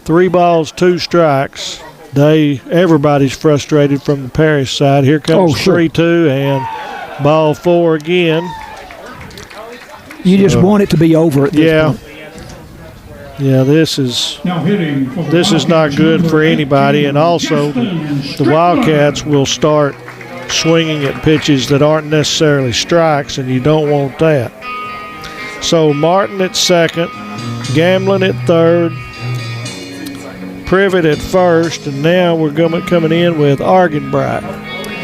3 balls, 2 strikes. Everybody's frustrated from the Parish side. Here comes 3-2 and ball 4 again. You just want it to be over at this point. Yeah, this is not good for anybody, and also the Wildcats will start swinging at pitches that aren't necessarily strikes, and you don't want that. So Martin at second, Gambling at third, Privet at first, and now we're coming in with Argenbright.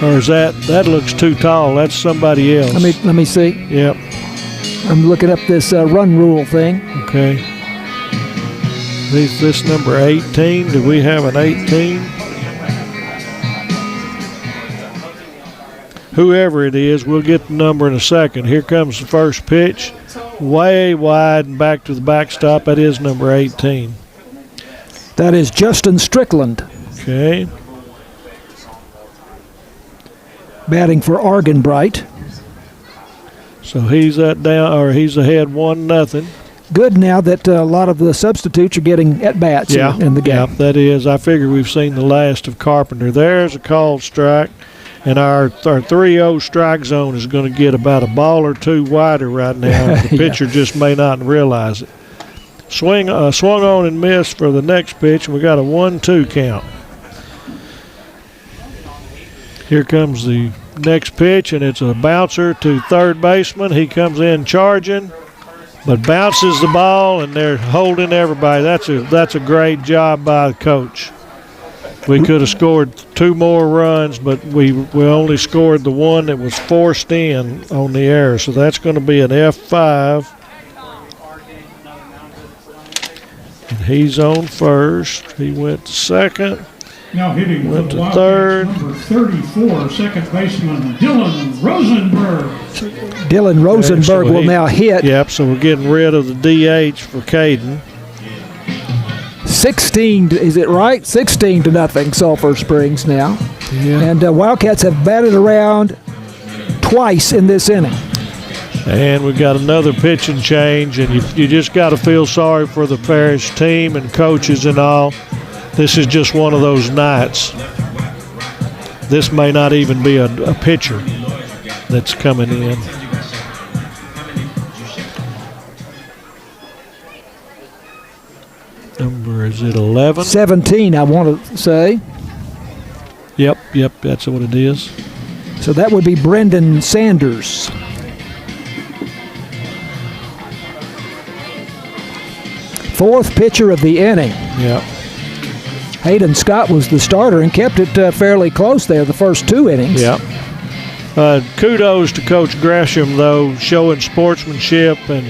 Or is that looks too tall? That's somebody else. Let me see. Yep. I'm looking up this run rule thing. Okay. This number 18. Do we have an 18? Whoever it is, we'll get the number in a second. Here comes the first pitch. Way wide and back to the backstop. That is number 18. That is Justin Strickland. Okay. Batting for Argenbright. So he's ahead 1-0. Good now that a lot of the substitutes are getting at-bats in the game. Yeah, that is. I figure we've seen the last of Carpenter. There's a called strike, and our 3-0 strike zone is going to get about a ball or 2 wider right now. The pitcher just may not realize it. Swung on and missed for the next pitch, and we got a 1-2 count. Here comes the next pitch, and it's a bouncer to third baseman. He comes in charging, but bounces the ball, and they're holding everybody. That's a great job by the coach. We could have scored 2 more runs, but we only scored the one that was forced in on the error. So that's going to be an F5. And he's on first. He went to second. Now hitting for Went the to Wildcats, third. number 34, second baseman Dylan Rosenberg. Dylan Rosenberg So will he- now hit. Yep, so we're getting rid of the DH for Caden. 16, is it right? 16 to nothing, Sulphur Springs now. Yeah. And Wildcats have batted around twice in this inning. And we've got another pitching change, and you just got to feel sorry for the Parish team and coaches and all. This is just one of those nights. This may not even be a pitcher that's coming in. Number, is it 11? 17, I want to say. Yep, that's what it is. So that would be Brendan Sanders. Fourth pitcher of the inning. Yep. Hayden Scott was the starter and kept it fairly close there the first two innings. Yep. Kudos to Coach Gresham, though, showing sportsmanship and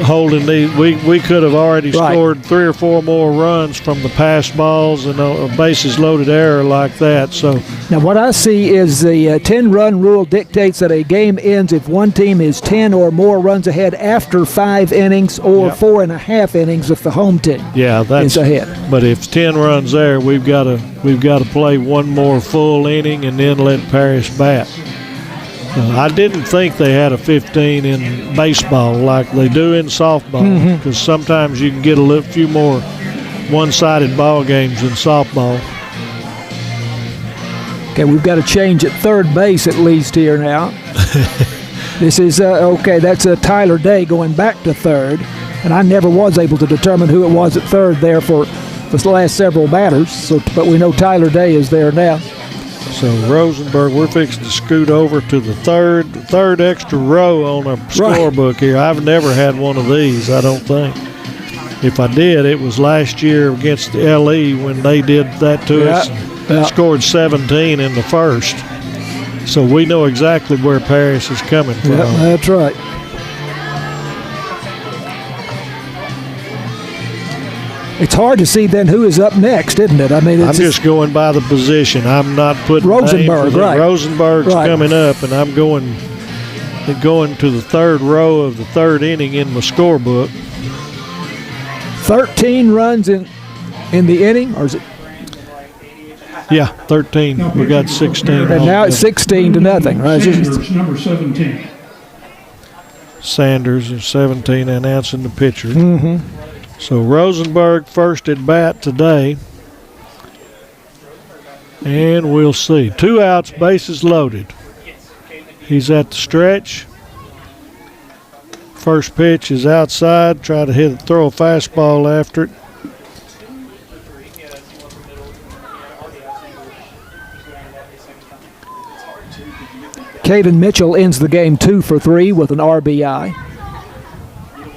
holding these. We could have already scored 3 or 4 more runs from the pass balls and a bases loaded error like that. So now what I see is the 10-run rule dictates that a game ends if one team is 10 or more runs ahead after 5 innings or 4.5 innings if the home team is ahead. But if 10 runs there, we've got to play one more full inning and then let Parrish bat. I didn't think they had a 15 in baseball like they do in softball, because sometimes you can get a few more one-sided ball games in softball. Okay, we've got a change at third base at least here now. This is, that's Tyler Day going back to third, and I never was able to determine who it was at third there for the last several batters, but we know Tyler Day is there now. So Rosenberg, we're fixing to scoot over to the third extra row on our scorebook here. I've never had one of these, I don't think. If I did, it was last year against the LE when they did that to us. And scored 17 in the first. So we know exactly where Parrish is coming from. Yeah, that's right. It's hard to see then who is up next, isn't it? I mean, I'm just going by the position. I'm not putting Rosenberg, right? Rosenberg's coming up, and I'm going to the third row of the third inning in my scorebook. 13 runs in the inning, or is it? Yeah, 13. We got 16. And now it's 16 to nothing, right? Sanders, number 17. Sanders is 17, announcing the pitcher. Mm-hmm. So Rosenberg first at bat today. And we'll see. 2 outs, bases loaded. He's at the stretch. First pitch is outside. Try to throw a fastball after it. Caden Mitchell ends the game 2 for 3 with an RBI.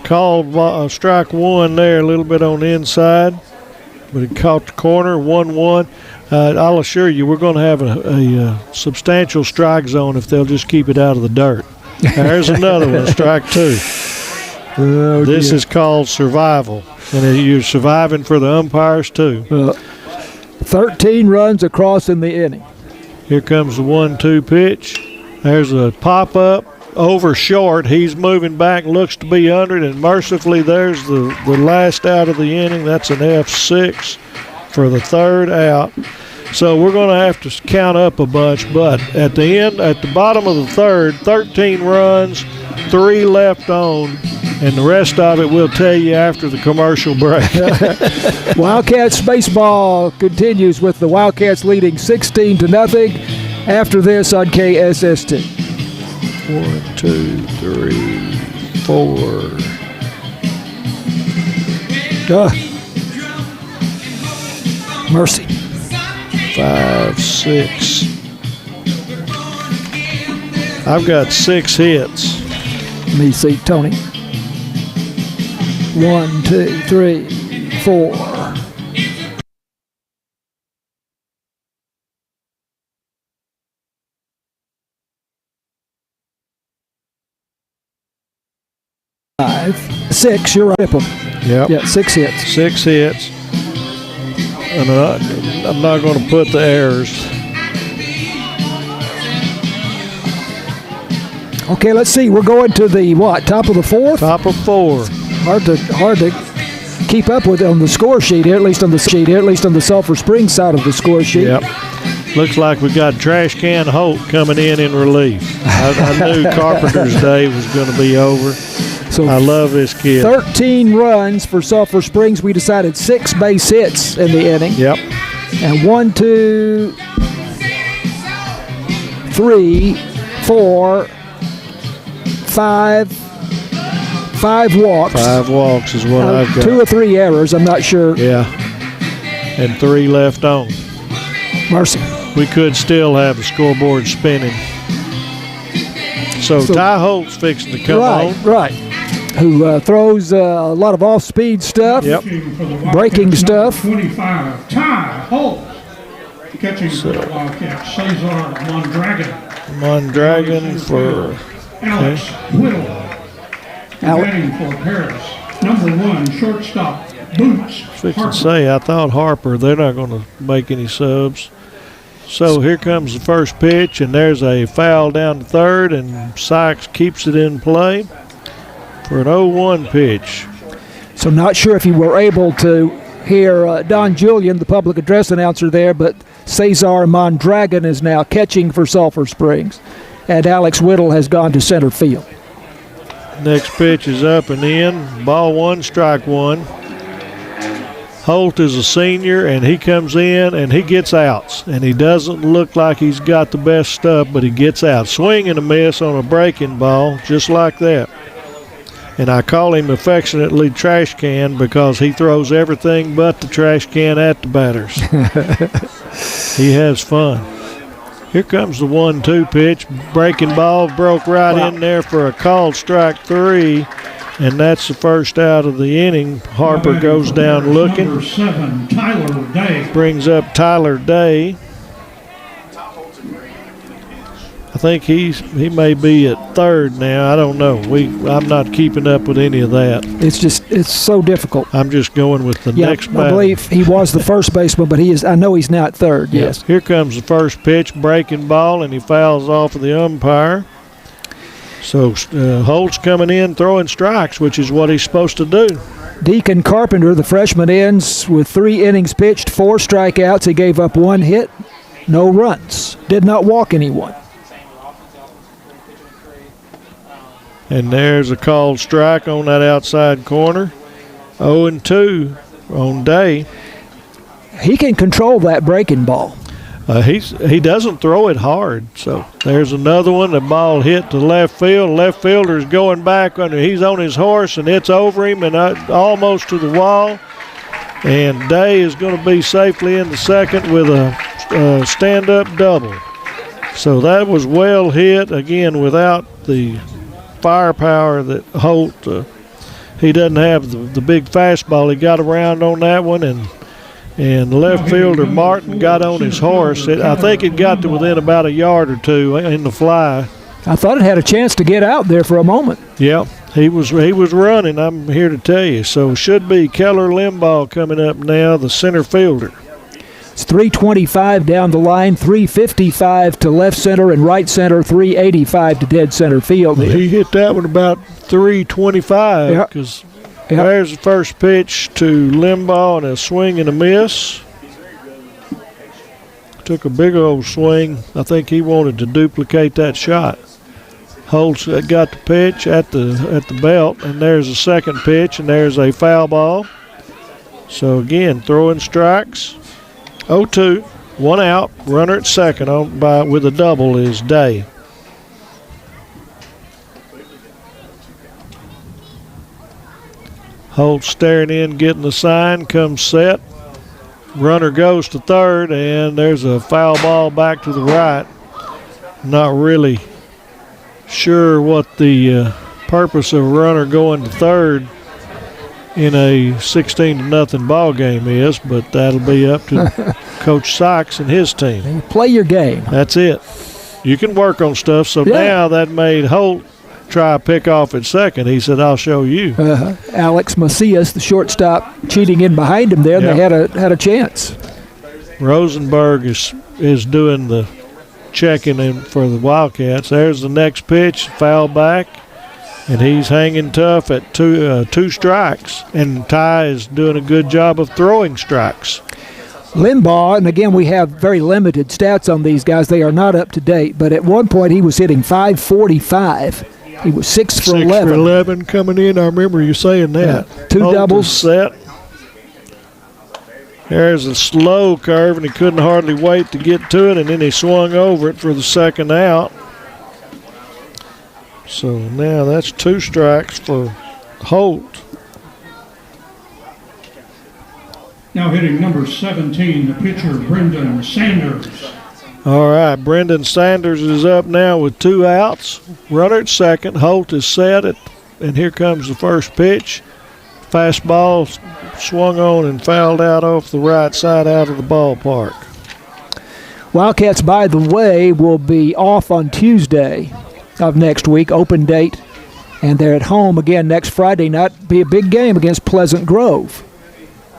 Called strike 1 there, a little bit on the inside, but it caught the corner, 1-1. I'll assure you we're going to have a substantial strike zone if they'll just keep it out of the dirt. There's another one, strike 2. Oh, this is called survival, and you're surviving for the umpires too. 13 runs across in the inning. Here comes the 1-2 pitch. There's a pop-up. Over short, he's moving back, looks to be under it, and mercifully there's the last out of the inning. That's an F6 for the third out. So we're going to have to count up a bunch, but at the bottom of the third, 13 runs, 3 left on, and the rest of it we'll tell you after the commercial break. Wildcats baseball continues with the Wildcats leading 16 to nothing after this on KSST. 1, 2, 3, 4. Mercy. 5, 6. I've got 6 hits. Let me see, Tony. 1, 2, 3, 4. Six, you're right. Yep. Yeah, 6 hits. 6 hits. And I'm not going to put the errors. Okay, let's see. We're going to the top of the fourth? Top of 4. Hard to keep up with on the score sheet here, at least on the Sulphur Springs side of the score sheet. Yep. Looks like we got Trash Can Holt coming in relief. I knew Carpenter's day was going to be over. So I love this kid. 13 runs for Sulphur Springs. We decided 6 base hits in the inning. Yep. And 1, 2, 3, 4, 5 walks. 5 walks is what I've got. 2 or 3 errors, I'm not sure. Yeah. And 3 left on. Mercy. We could still have the scoreboard spinning. So Ty Holt's fixing to come on. Right. Who throws a lot of off-speed stuff, Yep. breaking stuff. 25, Ty Holt. Catching for the Wildcats, Cesar Mondragon for Alex Whittle. Batting for Paris. Number 1, shortstop, Boots fixing Harper. to say, I thought Harper, they're not going to make any subs. So here comes the first pitch, and there's a foul down to third, and Sykes keeps it in play for an 0-1 pitch. So not sure if you were able to hear Don Julian, the public address announcer there, but Cesar Mondragon is now catching for Sulphur Springs, and Alex Whittle has gone to center field. Next pitch is up and in. Ball 1, strike 1. Holt is a senior, and he comes in and he gets outs. And he doesn't look like he's got the best stuff, but he gets out. Swing and a miss on a breaking ball, just like that. And I call him affectionately Trash Can because he throws everything but the trash can at the batters. He has fun. Here comes the 1-2 pitch. Breaking ball broke right in there for a called strike 3. And that's the first out of the inning. Harper goes down looking. Number 7, Tyler Day. Brings up Tyler Day. I think he may be at third now. I don't know. I'm not keeping up with any of that. It's so difficult. I'm just going with the next batter. I believe he was the first baseman, but I know he's not third. Yes. Here comes the first pitch, breaking ball, and he fouls off of the umpire. So Holt's coming in throwing strikes, which is what he's supposed to do. Deacon Carpenter, the freshman, ends with 3 innings pitched, 4 strikeouts. He gave up 1 hit, no runs, did not walk anyone. And there's a called strike on that outside corner. 0-2 on Day. He can control that breaking ball. He doesn't throw it hard. So there's another one. The ball hit to left field. Left fielder's going back under. He's on his horse, and it's over him and almost to the wall. And Day is going to be safely in the second with a stand-up double. So that was well hit, again, without the firepower that Holt, he doesn't have the big fastball. He got around on that one, and left fielder Martin got on his horse. I think it got to within about a yard or 2 in the fly. I thought it had a chance to get out there for a moment. Yeah, he was running, I'm here to tell you. So should be Keller Limbaugh coming up now, the center fielder. It's 325 down the line, 355 to left center and right center, 385 to dead center field. Well, he hit that one about 325 because there's the first pitch to Limbaugh and a swing and a miss. Took a big old swing. I think he wanted to duplicate that shot. Holt's got the pitch at the belt, and there's a second pitch, and there's a foul ball. So again, throwing strikes. 0-2, 1 out, runner at second with a double is Day. Holt staring in, getting the sign, comes set. Runner goes to third, and there's a foul ball back to the right. Not really sure what the purpose of a runner going to third in a 16-0 ball game is, but that'll be up to Coach Sykes and his team. Play your game. That's it. You can work on stuff. So now that made Holt try a pick off at second. He said, "I'll show you." Alex Macias, the shortstop, cheating in behind him there. Yep. They had a chance. Rosenberg is doing the checking in for the Wildcats. There's the next pitch, foul back, and he's hanging tough at two strikes. And Ty is doing a good job of throwing strikes. Limbaugh, and again, we have very limited stats on these guys. They are not up to date, but at one point he was hitting .545. He was 6 for 11. 6 for 11 coming in. I remember you saying that. Yeah. Two Holt doubles. is set. There's a slow curve, and he couldn't hardly wait to get to it, and then he swung over it for the second out. So now that's 2 strikes for Holt. Now hitting number 17, the pitcher, Brendan Sanders. All right, Brendan Sanders is up now with 2 outs. Runner at second. Holt is set, and here comes the first pitch. Fastball swung on and fouled out off the right side out of the ballpark. Wildcats, by the way, will be off on Tuesday of next week, open date, and they're at home again next Friday night. Be a big game against Pleasant Grove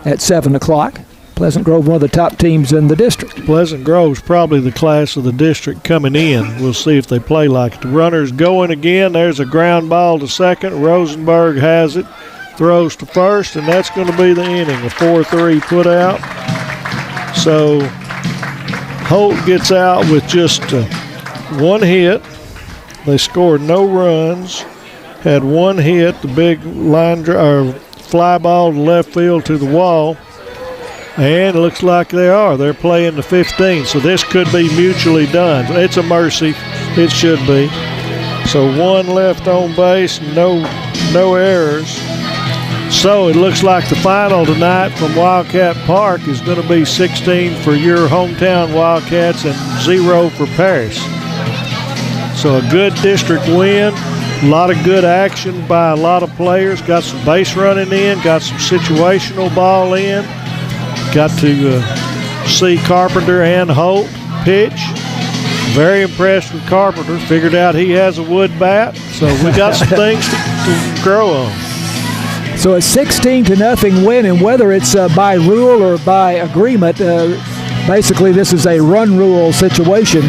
at 7 o'clock. Pleasant Grove, one of the top teams in the district. Pleasant Grove's probably the class of the district coming in. We'll see if they play like it. The runner's going again. There's a ground ball to second. Rosenberg has it, throws to first, and that's going to be the inning. A 4-3 put out. So Holt gets out with just 1 hit. They scored no runs. Had 1 hit, the big fly ball to left field to the wall. And it looks like they're playing the 15, so this could be mutually done. It's a mercy. It should be. So 1 left on base, no errors. So it looks like the final tonight from Wildcat Park is going to be 16 for your hometown Wildcats and 0 for Paris. So a good district win. A lot of good action by a lot of players. Got some base running in, got some situational ball in. Got to see Carpenter and Holt pitch. Very impressed with Carpenter. Figured out he has a wood bat. So we got some things to grow on. So a 16-0 win, and whether it's by rule or by agreement, basically this is a run rule situation.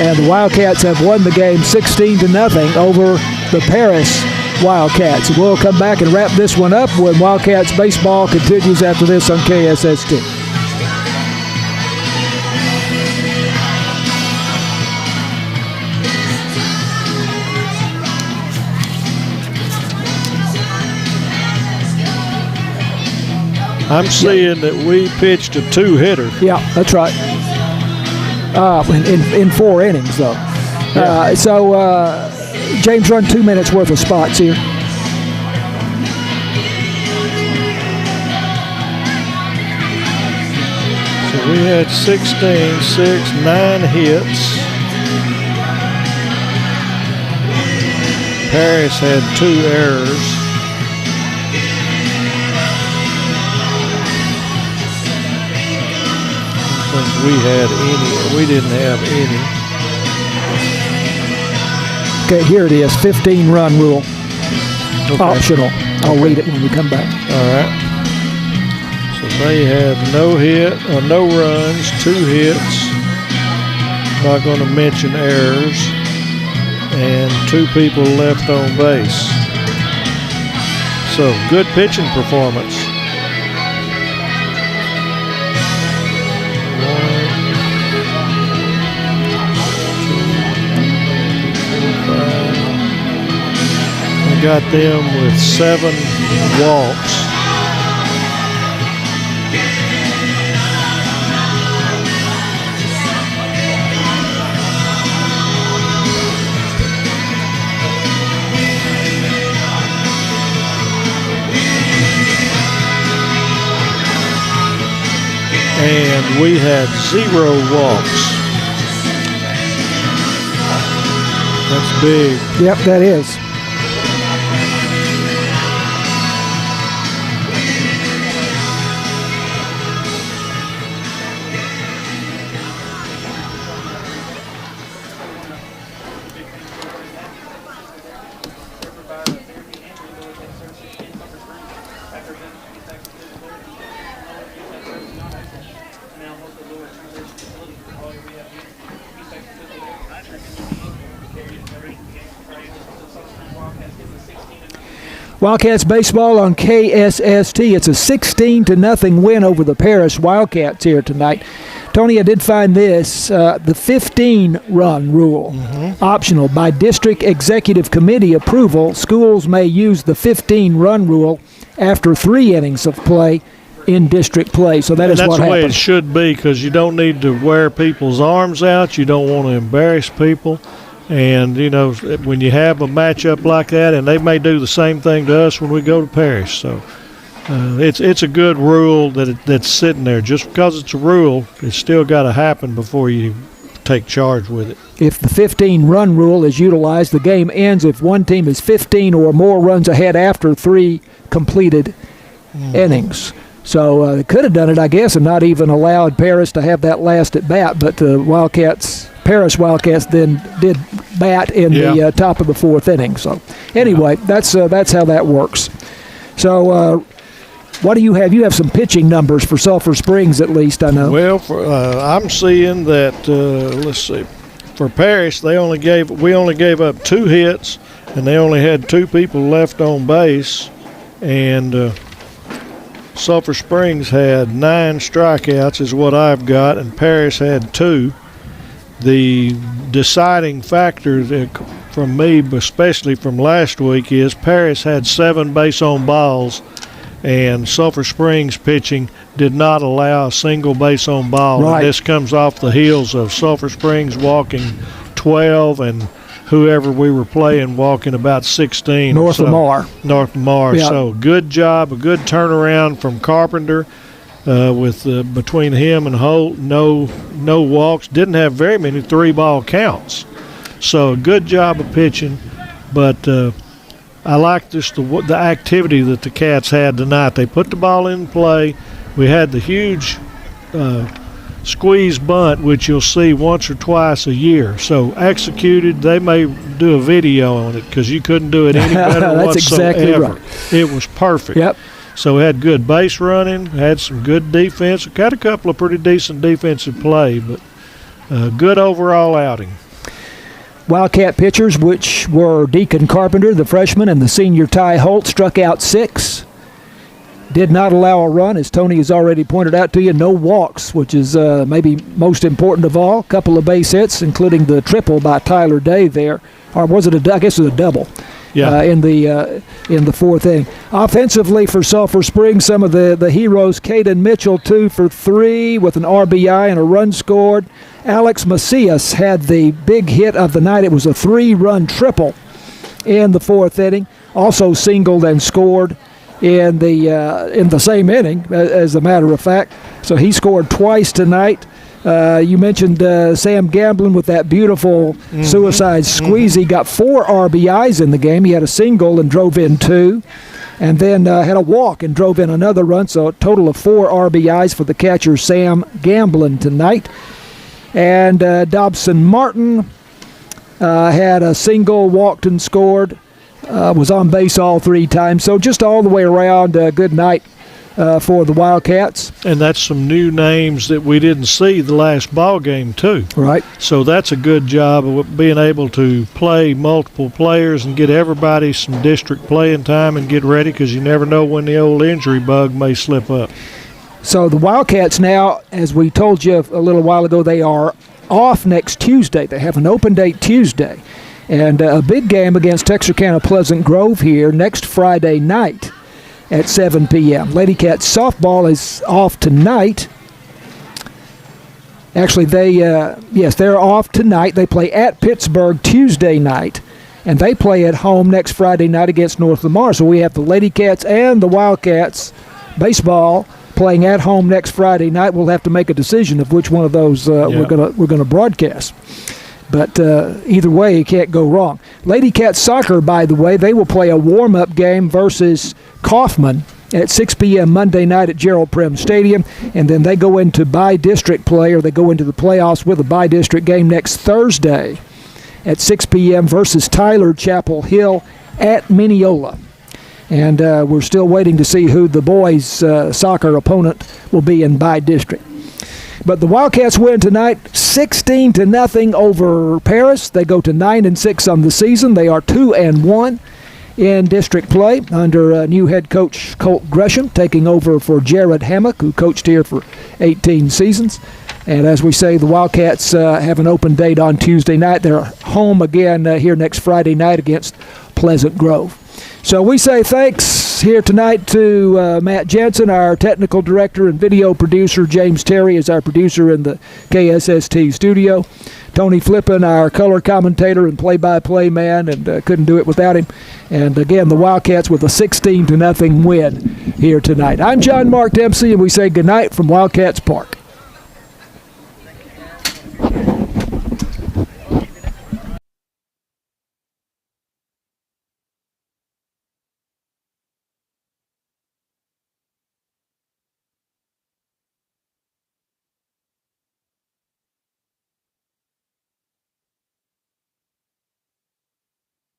And the Wildcats have won the game 16-0 over the Paris Wildcats. We'll come back and wrap this one up when Wildcats baseball continues after this on KSST. I'm seeing that we pitched a 2-hitter. Yeah, that's right. In 4 innings, though. Yeah. So James, run 2 minutes worth of spots here. So we had 16, 6, 9 hits. Paris had 2 errors. I think we had any. We didn't have any. Okay, here it is, 15-run rule. Okay. Optional. I'll read it when we come back. All right. So they had no runs, 2 hits. Not going to mention errors. And 2 people left on base. So good pitching performance. 1, 2, 3, 4, 5. We got them with 7 walks. And we had 0 walks. That's big. Yep, that is. Wildcats baseball on KSST. It's a 16-0 win over the Paris Wildcats here tonight. Tony, I did find this, the 15-run rule, optional. By district executive committee approval, schools may use the 15-run rule after 3 innings of play in district play. So that's what happened. That's the way it should be, because you don't need to wear people's arms out. You don't want to embarrass people. And, you know, when you have a matchup like that, and they may do the same thing to us when we go to Paris. So it's a good rule that's sitting there. Just because it's a rule, it's still got to happen before you take charge with it. If the 15-run rule is utilized, the game ends if one team is 15 or more runs ahead after 3 completed innings. So they could have done it, I guess, and not even allowed Paris to have that last at bat. But the Paris Wildcats then did bat in the top of the 4th inning. So anyway, that's how that works. So what do you have? You have some pitching numbers for Sulphur Springs, at least, I know. Well, I'm seeing that. Let's see. For Paris, we only gave up 2 hits, and they only had 2 people left on base, and Sulphur Springs had 9 strikeouts, is what I've got, and Paris had 2. The deciding factor from me, especially from last week, is Paris had 7 base on balls, and Sulphur Springs pitching did not allow a single base on ball. Right. And this comes off the heels of Sulphur Springs walking 12 and whoever we were playing walking about 16. North Lamar. Yeah. So good job, a good turnaround from Carpenter. With between him and Holt, no walks, didn't have very many 3-ball counts. So good job of pitching, but I like just the activity that the Cats had tonight. They put the ball in play. We had the huge squeeze bunt, which you'll see once or twice a year. So executed. They may do a video on it because you couldn't do it any better That's whatsoever. exactly right. It was perfect. Yep. So we had good base running, had some good defense, got a couple of pretty decent defensive play, but good overall outing. Wildcat pitchers, which were Deacon Carpenter, the freshman, and the senior Ty Holt, struck out 6. Did not allow a run, as Tony has already pointed out to you. No walks, which is maybe most important of all. A couple of base hits, including the triple by Tyler Day there. Or was it I guess it was a double. Yeah. In the 4th inning. Offensively for Sulphur Springs, some of the heroes, Caden Mitchell 2 for 3 with an RBI and a run scored. Alex Macias had the big hit of the night. It was a 3-run triple in the 4th inning. Also singled and scored in the same inning, as a matter of fact. So he scored twice tonight. You mentioned Sam Gamblin with that beautiful suicide squeeze. He got 4 RBIs in the game. He had a single and drove in 2, and then had a walk and drove in another run. So a total of 4 RBIs for the catcher Sam Gamblin tonight. And Dobson Martin had a single, walked and scored, was on base all 3 times. So just all the way around, a good night for the Wildcats. And that's some new names that we didn't see the last ball game too. Right. So that's a good job of being able to play multiple players and get everybody some district playing time and get ready, because you never know when the old injury bug may slip up. So the Wildcats now, as we told you a little while ago, they are off next Tuesday. They have an open date Tuesday. And a big game against Texarkana Pleasant Grove here next Friday night at 7 p.m. Lady Cats softball is off tonight. Actually, they're off tonight. They play at Pittsburgh Tuesday night, and they play at home next Friday night against North Lamar. So we have the Lady Cats and the Wildcats baseball playing at home next Friday night. We'll have to make a decision of which one of those we're gonna broadcast. But either way, you can't go wrong. Lady Cats soccer, by the way, they will play a warm-up game versus Kaufman at 6 p.m. Monday night at Gerald Prem Stadium, and then they go into by-district play, or they go into the playoffs with a by-district game next Thursday at 6 p.m. versus Tyler Chapel Hill at Mineola. And we're still waiting to see who the boys' soccer opponent will be in by-district. But the Wildcats win tonight 16-0 over Paris. They go to 9-6 on the season. They are 2-1 in district play under new head coach Colt Gresham, taking over for Jared Hammock, who coached here for 18 seasons. And as we say, the Wildcats have an open date on Tuesday night. They're home again here next Friday night against Pleasant Grove. So we say thanks here tonight to Matt Jensen, our technical director and video producer. James Terry is our producer in the KSST studio. Tony Flippin, our color commentator and play-by-play man, and couldn't do it without him. And again, the Wildcats with a 16-0 win here tonight. I'm John Mark Dempsey, and we say goodnight from Wildcats Park.